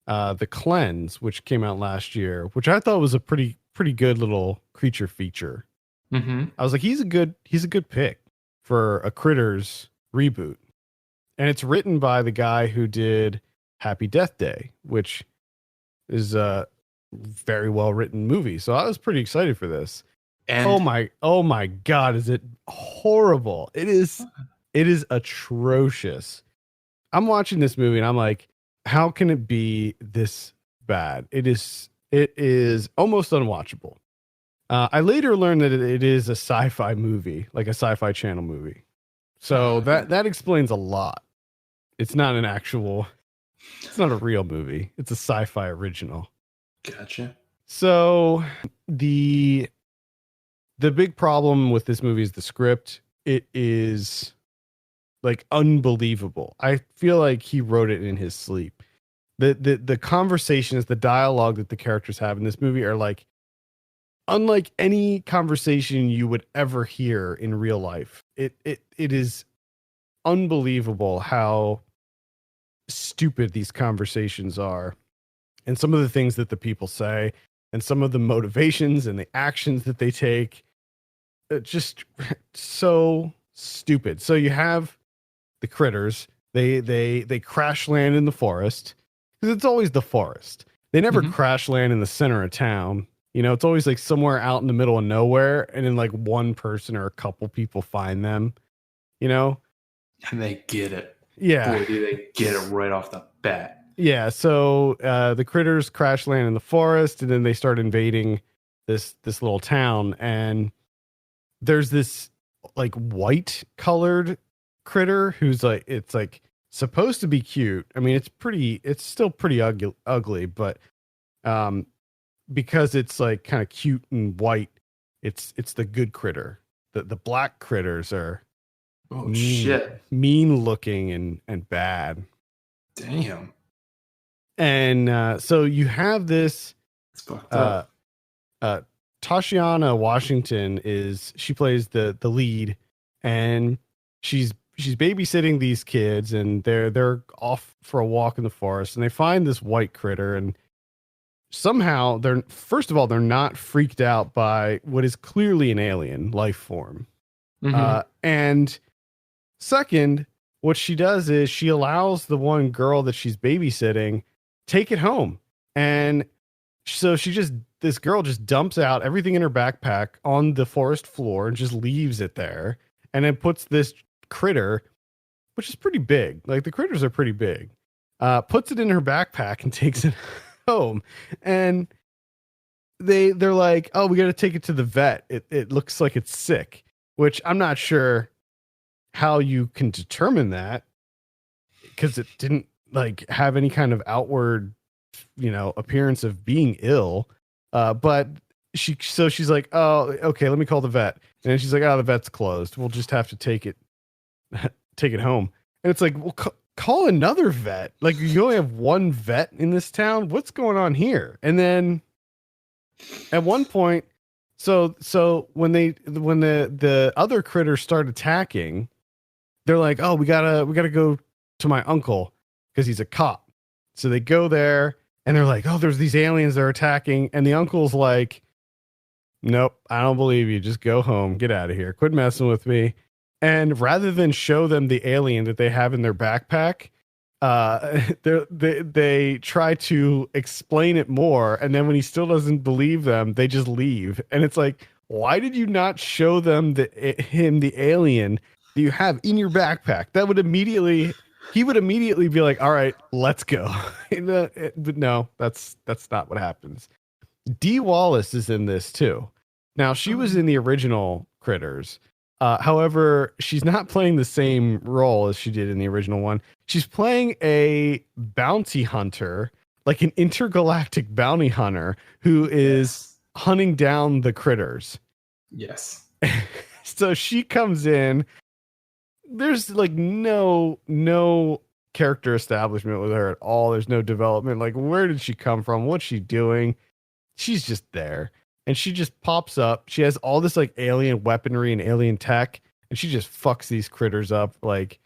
The Cleanse, which came out last year, which I thought was a pretty good little creature feature. I was like, he's a good pick for a Critters reboot. And it's written by the guy who did Happy Death Day, which is a very well written movie. So I was pretty excited for this. And oh my God, is it horrible? It is atrocious. I'm watching this movie and I'm like, how can it be this bad? It is almost unwatchable. I later learned that it is a sci-fi movie, like a Sci-Fi Channel movie. So that explains a lot. It's not a real movie. It's a sci-fi original. Gotcha. So the the big problem with this movie is the script. It is like unbelievable. I feel like he wrote it in his sleep. The conversations, the dialogue that the characters have in this movie are like unlike any conversation you would ever hear in real life. It is unbelievable how stupid these conversations are, and some of the things that the people say, and some of the motivations and the actions that they take. Just so stupid. So you have the critters. They crash land in the forest because it's always the forest. They never crash land in the center of town. You know, it's always like somewhere out in the middle of nowhere, and then like one person or a couple people find them. You know, and they get it. Yeah, boy, do they get it right off the bat. Yeah, so the critters crash land in the forest, and then they start invading this little town, and there's this like white colored critter who's like, it's like supposed to be cute. I mean, it's still pretty ugly, but because it's like kind of cute and white, it's the good critter. The black critters are mean looking and bad. Damn. And so you have this it's fucked up. Tashiana Washington she plays the lead, and she's babysitting these kids, and they're off for a walk in the forest, and they find this white critter, and somehow first of all they're not freaked out by what is clearly an alien life form. And second, what she does is she allows the one girl that she's babysitting take it home. And so this girl just dumps out everything in her backpack on the forest floor and just leaves it there, and then puts this critter, which is pretty big, like the critters are pretty big, puts it in her backpack and takes it home. And they're like, oh, we got to take it to the vet. It looks like it's sick, which I'm not sure how you can determine that, because it didn't like have any kind of outward, appearance of being ill. But she's like, oh, okay, let me call the vet. And then she's like, oh, the vet's closed. We'll just have to take it home. And it's like, well, call another vet. Like, you only have one vet in this town. What's going on here? And then at one point, so when the other critters start attacking, they're like, oh, we gotta go to my uncle because he's a cop. So they go there, and they're like, oh, there's these aliens that are attacking. And the uncle's like, nope, I don't believe you. Just go home. Get out of here. Quit messing with me. And rather than show them the alien that they have in their backpack, they try to explain it more. And then when he still doesn't believe them, they just leave. And it's like, why did you not show them the alien that you have in your backpack? He would immediately be like, all right, let's go. But no, that's not what happens. Dee Wallace is in this too. Now, she was in the original Critters. However, she's not playing the same role as she did in the original one. She's playing a bounty hunter, like an intergalactic bounty hunter who is hunting down the critters. Yes. So she comes in. There's like no character establishment with her at all. There's no development. Like, where did she come from? What's she doing? She's just there. And she just pops up. She has all this like alien weaponry and alien tech, and she just fucks these critters up, like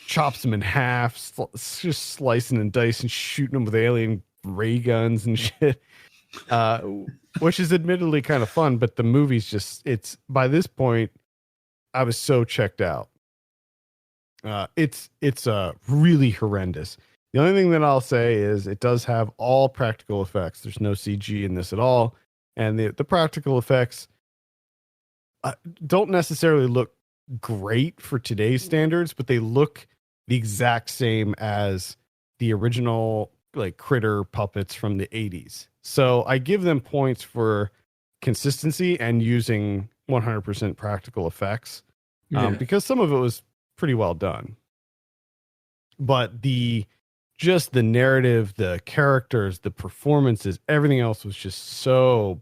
chops them in half, just slicing and dicing, shooting them with alien ray guns and shit. Which is admittedly kind of fun, but the movie's it's by this point, I was so checked out. It's really horrendous. The only thing that I'll say is it does have all practical effects. There's no CG in this at all. And the practical effects don't necessarily look great for today's standards, but they look the exact same as the original like critter puppets from the 80s. So I give them points for consistency and using 100% practical effects, because some of it was pretty well done. But the narrative, the characters, the performances, everything else was just so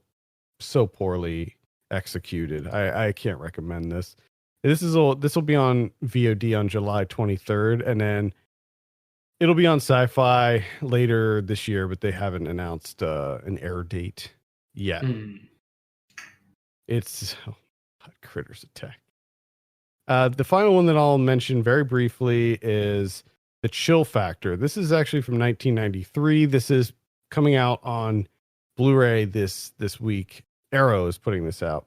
poorly executed. I can't recommend this. This will be on VOD on July 23rd, and then it'll be on Sci-Fi later this year, but they haven't announced an air date yet. It's Critters Attack. The final one that I'll mention very briefly is The Chill Factor. This is actually from 1993. This is coming out on Blu-ray this week. Arrow is putting this out.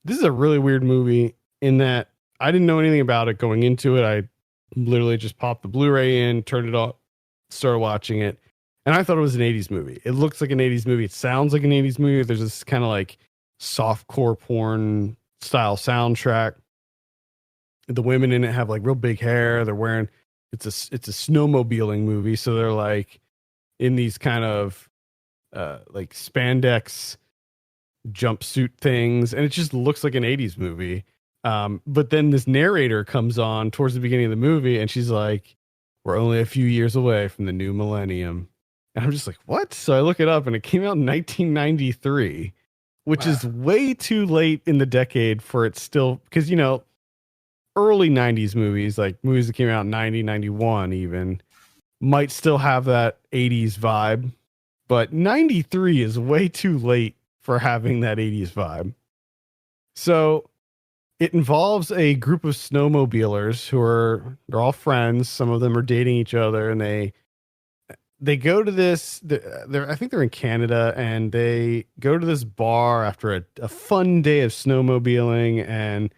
This is a really weird movie in that I didn't know anything about it going into it. I literally just popped the Blu-ray in, turned it on, started watching it, and I thought it was an 80s movie. It looks like an 80s movie. It sounds like an 80s movie. There's this kind of like softcore porn style soundtrack. The women in it have like real big hair. They're wearing it's a snowmobiling movie, so they're like in these kind of like spandex jumpsuit things, and it just looks like an 80s movie. But then this narrator comes on towards the beginning of the movie, and she's like, "We're only a few years away from the new millennium." And I'm just like, "What?" So I look it up, and it came out in 1993, which is way too late in the decade for it still, because early 90s movies, like movies that came out in 90, 91 even, might still have that 80s vibe, but 93 is way too late for having that 80s vibe. So it involves a group of snowmobilers they're all friends. Some of them are dating each other, and they go to this, I think they're in Canada, and they go to this bar after a fun day of snowmobiling, and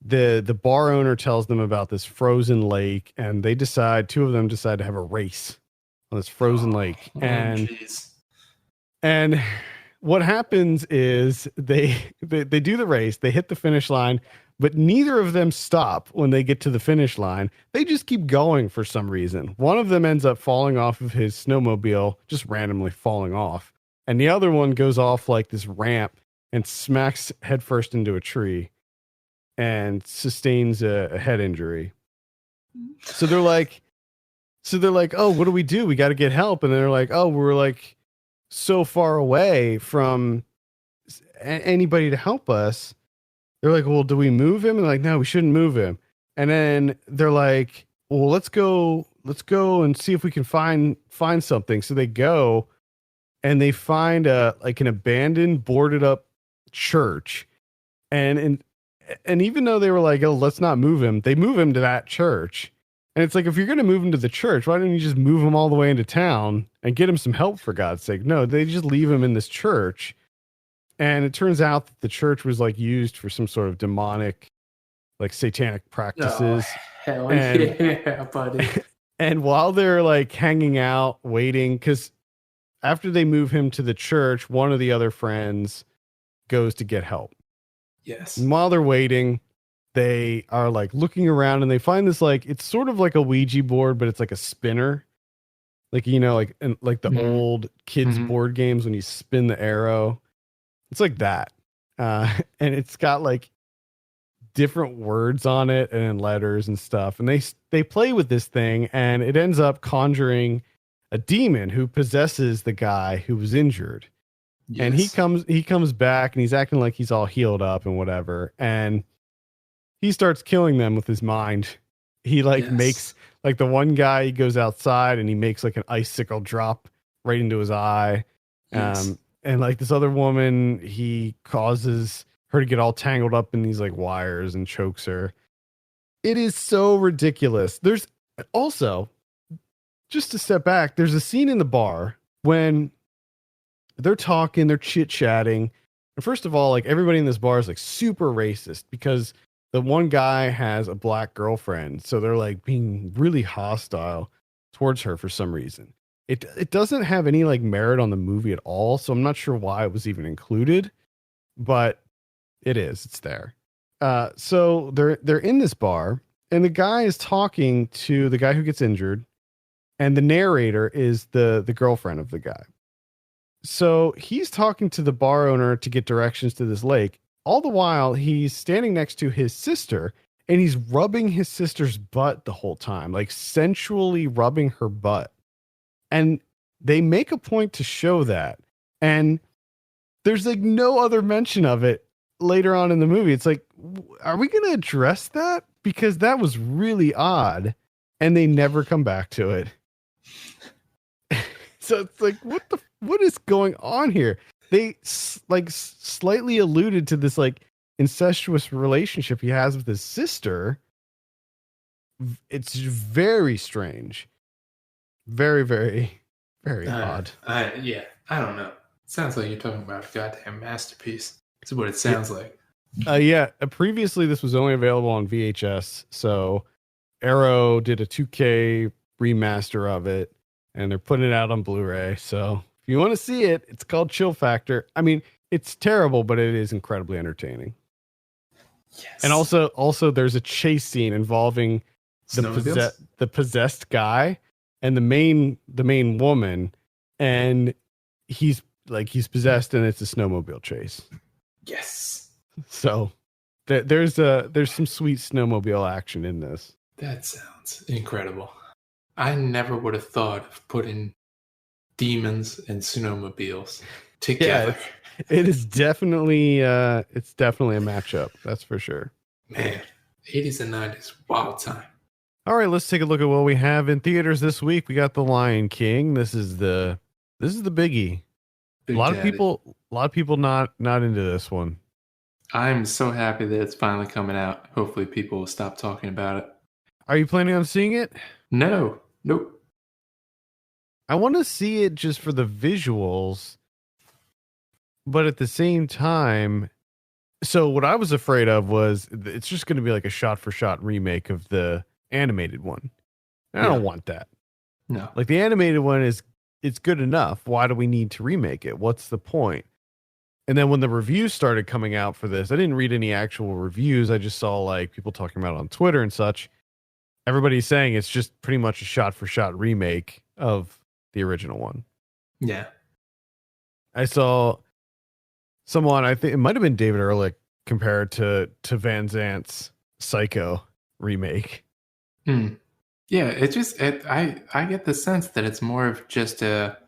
the bar owner tells them about this frozen lake, and two of them decide to have a race on this frozen lake. And what happens is they do the race, they hit the finish line, but neither of them stop when they get to the finish line. They just keep going for some reason. One of them ends up falling off of his snowmobile, just randomly falling off. And the other one goes off like this ramp and smacks headfirst into a tree and sustains a head injury. So they're like, "Oh, what do we do? We got to get help." And they're like, "Oh, we're like so far away from anybody to help us." They're like, "Well, do we move him?" And they're like, "No, we shouldn't move him." And then they're like, "Well, let's go and see if we can find something." So they go and they find an abandoned, boarded up church. And even though they were like, "Oh, let's not move him," they move him to that church. And it's like, if you're going to move him to the church, why don't you just move him all the way into town and get him some help, for God's sake? No, they just leave him in this church. And it turns out that the church was like used for some sort of demonic, like satanic practices. Oh, hell yeah, buddy. And while they're like hanging out, waiting, because after they move him to the church, one of the other friends goes to get help. Yes. And while they're waiting, they are like looking around, and they find this, like, it's sort of like a Ouija board, but it's like a spinner. Like, like the old kids board games when you spin the arrow. It's like that. And it's got like different words on it and letters and stuff. And they play with this thing, and it ends up conjuring a demon who possesses the guy who was injured. Yes. And he comes back, and he's acting like he's all healed up and whatever. And he starts killing them with his mind. He makes like the one guy, he goes outside and he makes like an icicle drop right into his eye. Yes. And like this other woman, he causes her to get all tangled up in these like wires and chokes her. It is so ridiculous. There's also, just to step back, there's a scene in the bar when they're talking, they're chit-chatting. And first of all, like everybody in this bar is like super racist because the one guy has a black girlfriend. So they're like being really hostile towards her for some reason. It doesn't have any like merit on the movie at all. So I'm not sure why it was even included, but it's there. So they're in this bar, and the guy is talking to the guy who gets injured, and the narrator is the girlfriend of the guy. So he's talking to the bar owner to get directions to this lake. All the while, he's standing next to his sister, and he's rubbing his sister's butt the whole time, like sensually rubbing her butt. And they make a point to show that. And there's like no other mention of it later on in the movie. It's like, are we going to address that? Because that was really odd, and they never come back to it. So it's like, what is going on here? They slightly alluded to this like incestuous relationship he has with his sister. It's very strange. Very, very, very odd. Yeah, I don't know. It sounds like you're talking about a goddamn masterpiece. That's what it sounds like. Previously this was only available on VHS, so Arrow did a 2K remaster of it, and they're putting it out on Blu-ray. So if you want to see it, it's called Chill Factor. I mean, it's terrible, but it is incredibly entertaining. Yes. And also there's a chase scene involving the possessed guy and the main woman, and he's possessed, and it's a snowmobile chase. Yes. So there's some sweet snowmobile action in this. That sounds incredible. I never would have thought of putting demons and snowmobiles together. Yeah, it is definitely a matchup. That's for sure. Man, 80s and 90s, wild time. All right, let's take a look at what we have in theaters this week. We got The Lion King. This is the biggie. A lot of people not into this one. I'm so happy that it's finally coming out. Hopefully people will stop talking about it. Are you planning on seeing it? No. Nope. I want to see it just for the visuals, but at the same time, so what I was afraid of was it's just going to be like a shot-for-shot remake of the animated one. I don't want that. No. Like the animated one it's good enough. Why do we need to remake it? What's the point? And then when the reviews started coming out for this, I didn't read any actual reviews. I just saw like people talking about it on Twitter and such. Everybody's saying it's just pretty much a shot-for-shot remake of the original one. Yeah. I saw someone, I think it might have been David Ehrlich, compared to Van Zant's Psycho remake. Yeah, I get the sense that it's more of just kind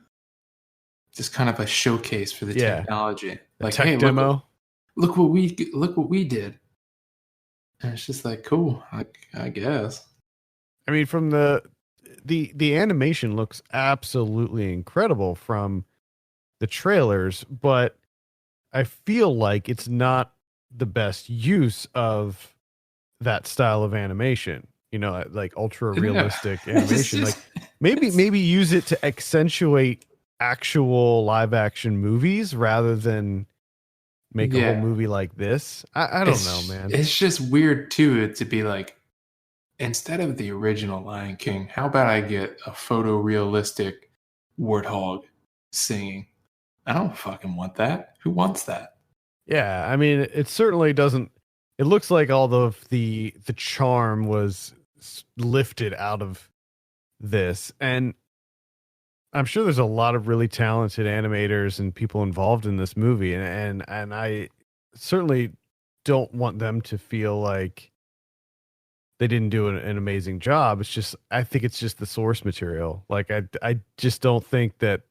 of a showcase for the technology. Like, tech hey, demo. Look what we did. And it's just like, cool, I guess. I mean, from the animation looks absolutely incredible from the trailers, but I feel like it's not the best use of that style of animation. You know, like ultra realistic animation. Like maybe use it to accentuate actual live action movies rather than make a whole movie like this. I don't know, man. It's just weird too to be like, instead of the original Lion King, how about I get a photorealistic warthog singing? I don't fucking want that. Who wants that? Yeah, I mean, it certainly doesn't. It looks like all of the charm was lifted out of this, and I'm sure there's a lot of really talented animators and people involved in this movie, and I certainly don't want them to feel like they didn't do an amazing job. It's just, I think it's just the source material. Like I just don't think that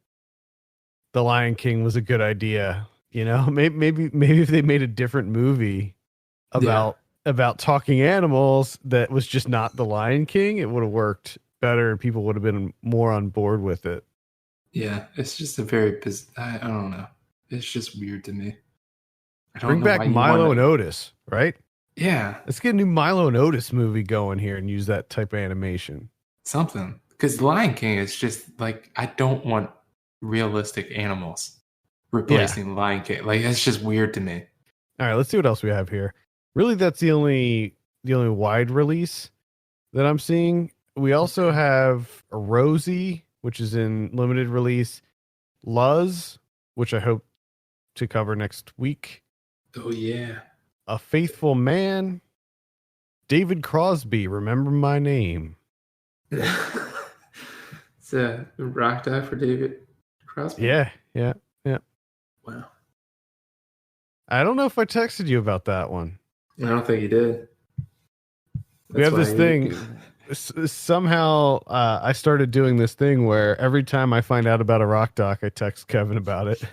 The Lion King was a good idea. You know, maybe if they made a different movie about talking animals that was just not The Lion King, it would have worked better and people would have been more on board with it. Yeah, it's just I don't know. It's just weird to me. Bring back Milo and Otis, right? Yeah. Let's get a new Milo and Otis movie going here and use that type of animation. Something. Because Lion King is just like, I don't want realistic animals replacing Lion King. Like, it's just weird to me. All right, let's see what else we have here. Really, that's the only wide release that I'm seeing. We also have a Rosie, which is in limited release. Luz, which I hope to cover next week. Oh, yeah. A Faithful Man. David Crosby, Remember My Name. It's a rock die for David Crosby. Yeah. Wow. I don't know if I texted you about that one. I don't think you did. We have this thing. Somehow I started doing this thing where every time I find out about a rock doc, I text Kevin about it.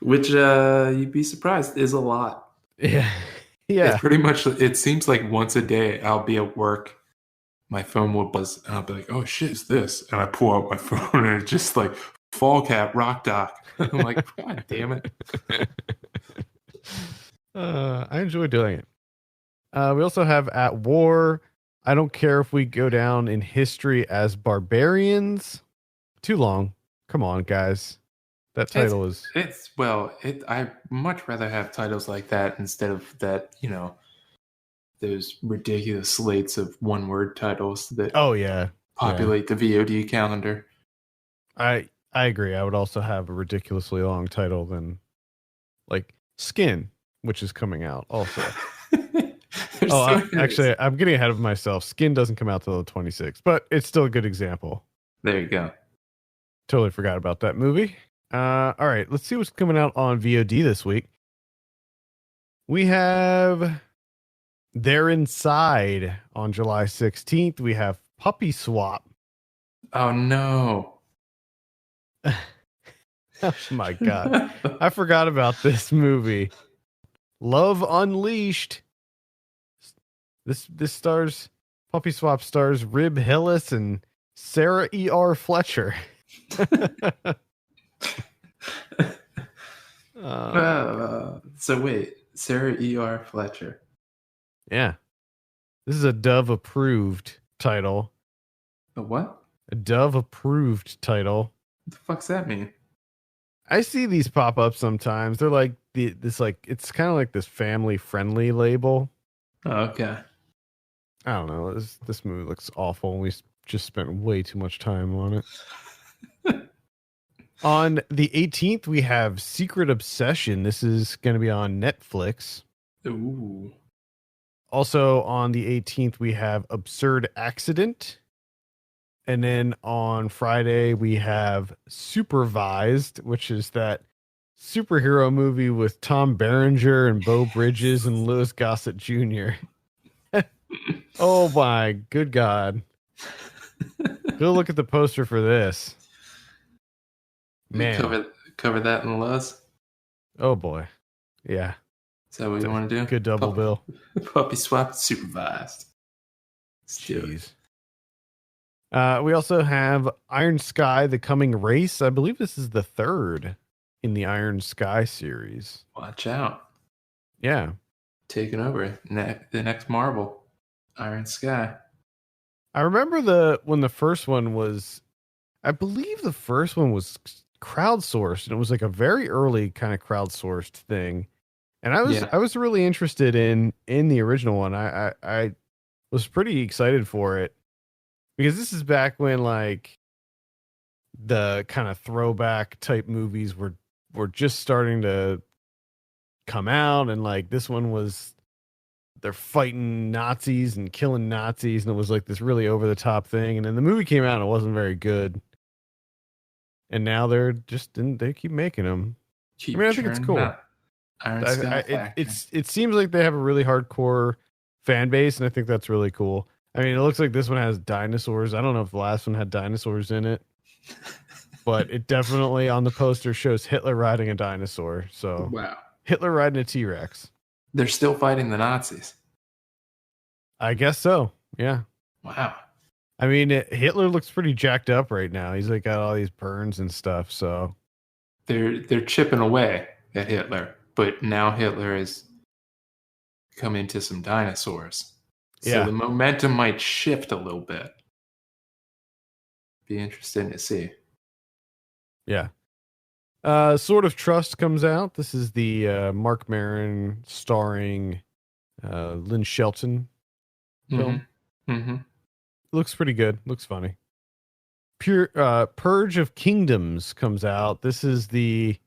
which you'd be surprised is a lot. Yeah. It's pretty much. It seems like once a day I'll be at work, my phone will buzz, and I'll be like, "Oh shit, is this?" And I pull out my phone, and it's just like Fall Cap, Rock Doc. I'm like, God damn it! I enjoy doing it. We also have At War. I don't care if we go down in history as barbarians. Too long. Come on, guys. That title is. I much rather have titles like that instead of that. Those ridiculous slates of one-word titles that populate the VOD calendar. I agree. I would also have a ridiculously long title than like Skin, which is coming out also. Actually, I'm getting ahead of myself. Skin doesn't come out till the 26th, but it's still a good example. There you go. Totally forgot about that movie. All right, let's see what's coming out on VOD this week. We have They're Inside on July 16th. We have Puppy Swap. Oh, no. Oh, my God. I forgot about this movie. Love Unleashed. This stars, Puppy Swap stars Rib Hillis and Sarah E.R. Fletcher. So wait, Sarah E.R. Fletcher. Yeah. This is a Dove approved title. A what? A Dove approved title. What the fuck's that mean? I see these pop up sometimes. They're like it's kind of like this family friendly label. Oh, okay. I don't know. This movie looks awful. We just spent way too much time on it. On the 18th, we have Secret Obsession. This is going to be on Netflix. Ooh. Also on the 18th, we have Absurd Accident. And then on Friday, we have Supervised, which is that superhero movie with Tom Berenger and Beau Bridges and Louis Gossett Jr. Oh my good God. Go look at the poster for this. Man. Cover that in the Luz? Oh boy. Yeah. Is that what you want to do? Good double bill. Puppy Swap Supervised. Jeez. We also have Iron Sky, The Coming Race. I believe this is the third in the Iron Sky series. Watch out. Yeah. Taking over the next Marvel. Iron Sky. I remember when the first one was, I believe the first one was crowdsourced, and it was like a very early kind of crowdsourced thing. And I was really interested in the original one. I was pretty excited for it because this is back when like the kind of throwback type movies were just starting to come out, and like this one was they're fighting Nazis and killing Nazis, and it was like this really over the top thing. And then the movie came out and it wasn't very good. And now they keep making them. I think it's cool. It seems like they have a really hardcore fan base, and I think that's really cool. I mean, it looks like this one has dinosaurs. I don't know if the last one had dinosaurs in it, but it definitely on the poster shows Hitler riding a dinosaur. So wow, Hitler riding a T-Rex. They're still fighting the Nazis. I guess so. Yeah. Wow. I mean, Hitler looks pretty jacked up right now. He's like got all these burns and stuff. So they're chipping away at Hitler, but now Hitler has come into some dinosaurs. So the momentum might shift a little bit. Be interesting to see. Yeah. Sword of Trust comes out. This is the Mark Maron starring Lynn Shelton film. Mm-hmm. Looks pretty good. Looks funny. Purge of Kingdoms comes out. This is the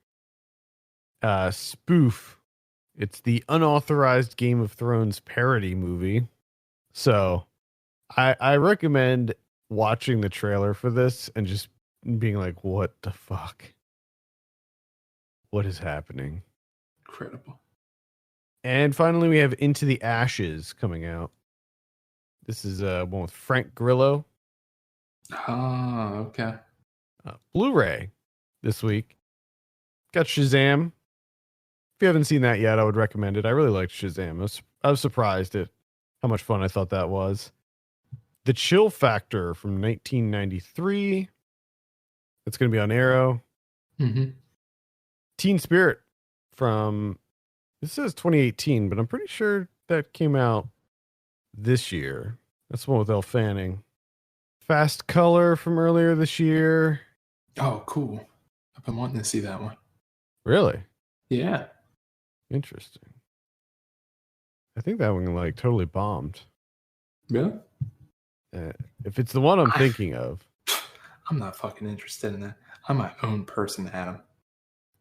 spoof. It's the unauthorized Game of Thrones parody movie. So I recommend watching the trailer for this and just being like, what the fuck? What is happening? Incredible. And finally, we have Into the Ashes coming out. This is one with Frank Grillo. Oh, okay. Blu-ray this week. Got Shazam If you haven't seen that yet, I would recommend it. I really liked Shazam. I was surprised at how much fun I thought that was. The Chill Factor from 1993. It's going to be on Arrow. Mm-hmm. Teen Spirit from, this says 2018, but I'm pretty sure that came out this year. That's the one with Elle Fanning. Fast Color from earlier this year. Oh, cool. I've been wanting to see that one. Really? Yeah. Interesting. I think that one like totally bombed. Really? If it's the one I'm thinking of. I'm not fucking interested in that. I'm my own person, Adam.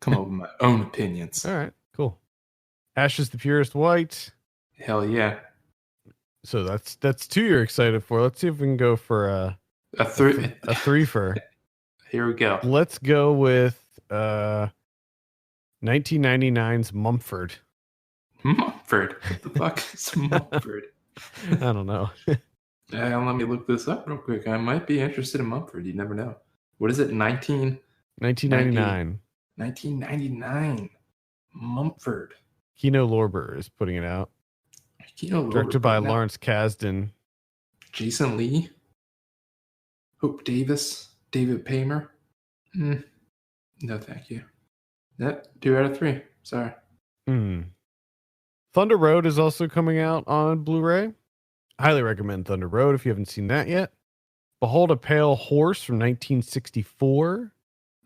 Come up with my own opinions. All right, cool. Ash is the Purest White. Hell yeah. So that's two you're excited for. Let's see if we can go for a threefer. Here we go. Let's go with 1999's Mumford. Mumford? What the fuck is Mumford? I don't know. Let me look this up real quick. I might be interested in Mumford. You never know. What is it? 1999. 1999. Mumford. Kino Lorber is putting it out. Directed by Lawrence Kasdan. Jason Lee. Hope Davis. David Paymer. No, thank you. Yep, 2 out of 3. Sorry. Thunder Road is also coming out on Blu-ray. Highly recommend Thunder Road if you haven't seen that yet. Behold a Pale Horse from 1964.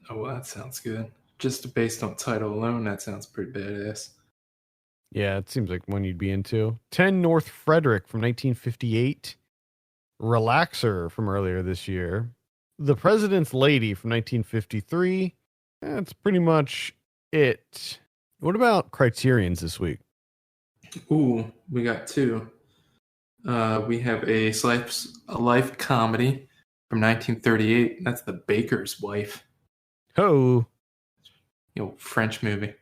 Oh, well, that sounds good. Just based on title alone, that sounds pretty badass. Yeah, it seems like one you'd be into. 10 North Frederick from 1958. Relaxer from earlier this year. The President's Lady from 1953. That's pretty much it. What about Criterion's this week? Ooh, we got 2. We have a life comedy from 1938. That's The Baker's Wife. Oh. French movie.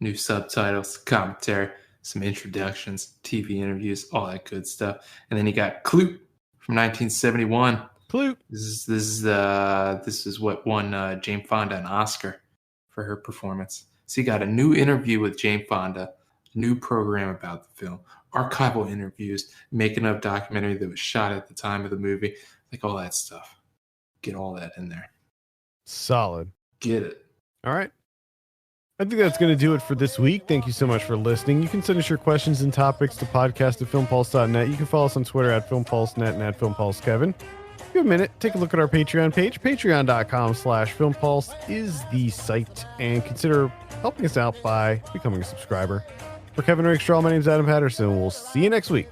New subtitles, commentary, some introductions, TV interviews, all that good stuff. And then you got Clute from 1971. Clute. This is what won Jane Fonda an Oscar for her performance. So you got a new interview with Jane Fonda, new program about the film, archival interviews, making of documentary that was shot at the time of the movie, like all that stuff. Get all that in there. Solid. Get it. All right. I think that's going to do it for this week. Thank you so much for listening. You can send us your questions and topics to podcast@filmpulse.net. You can follow us on Twitter @filmpulsenet and @filmpulsekevin. If you have a minute, take a look at our Patreon page. Patreon.com/filmpulse is the site, and consider helping us out by becoming a subscriber. For Kevin Rakestraw, my name is Adam Patterson. We'll see you next week.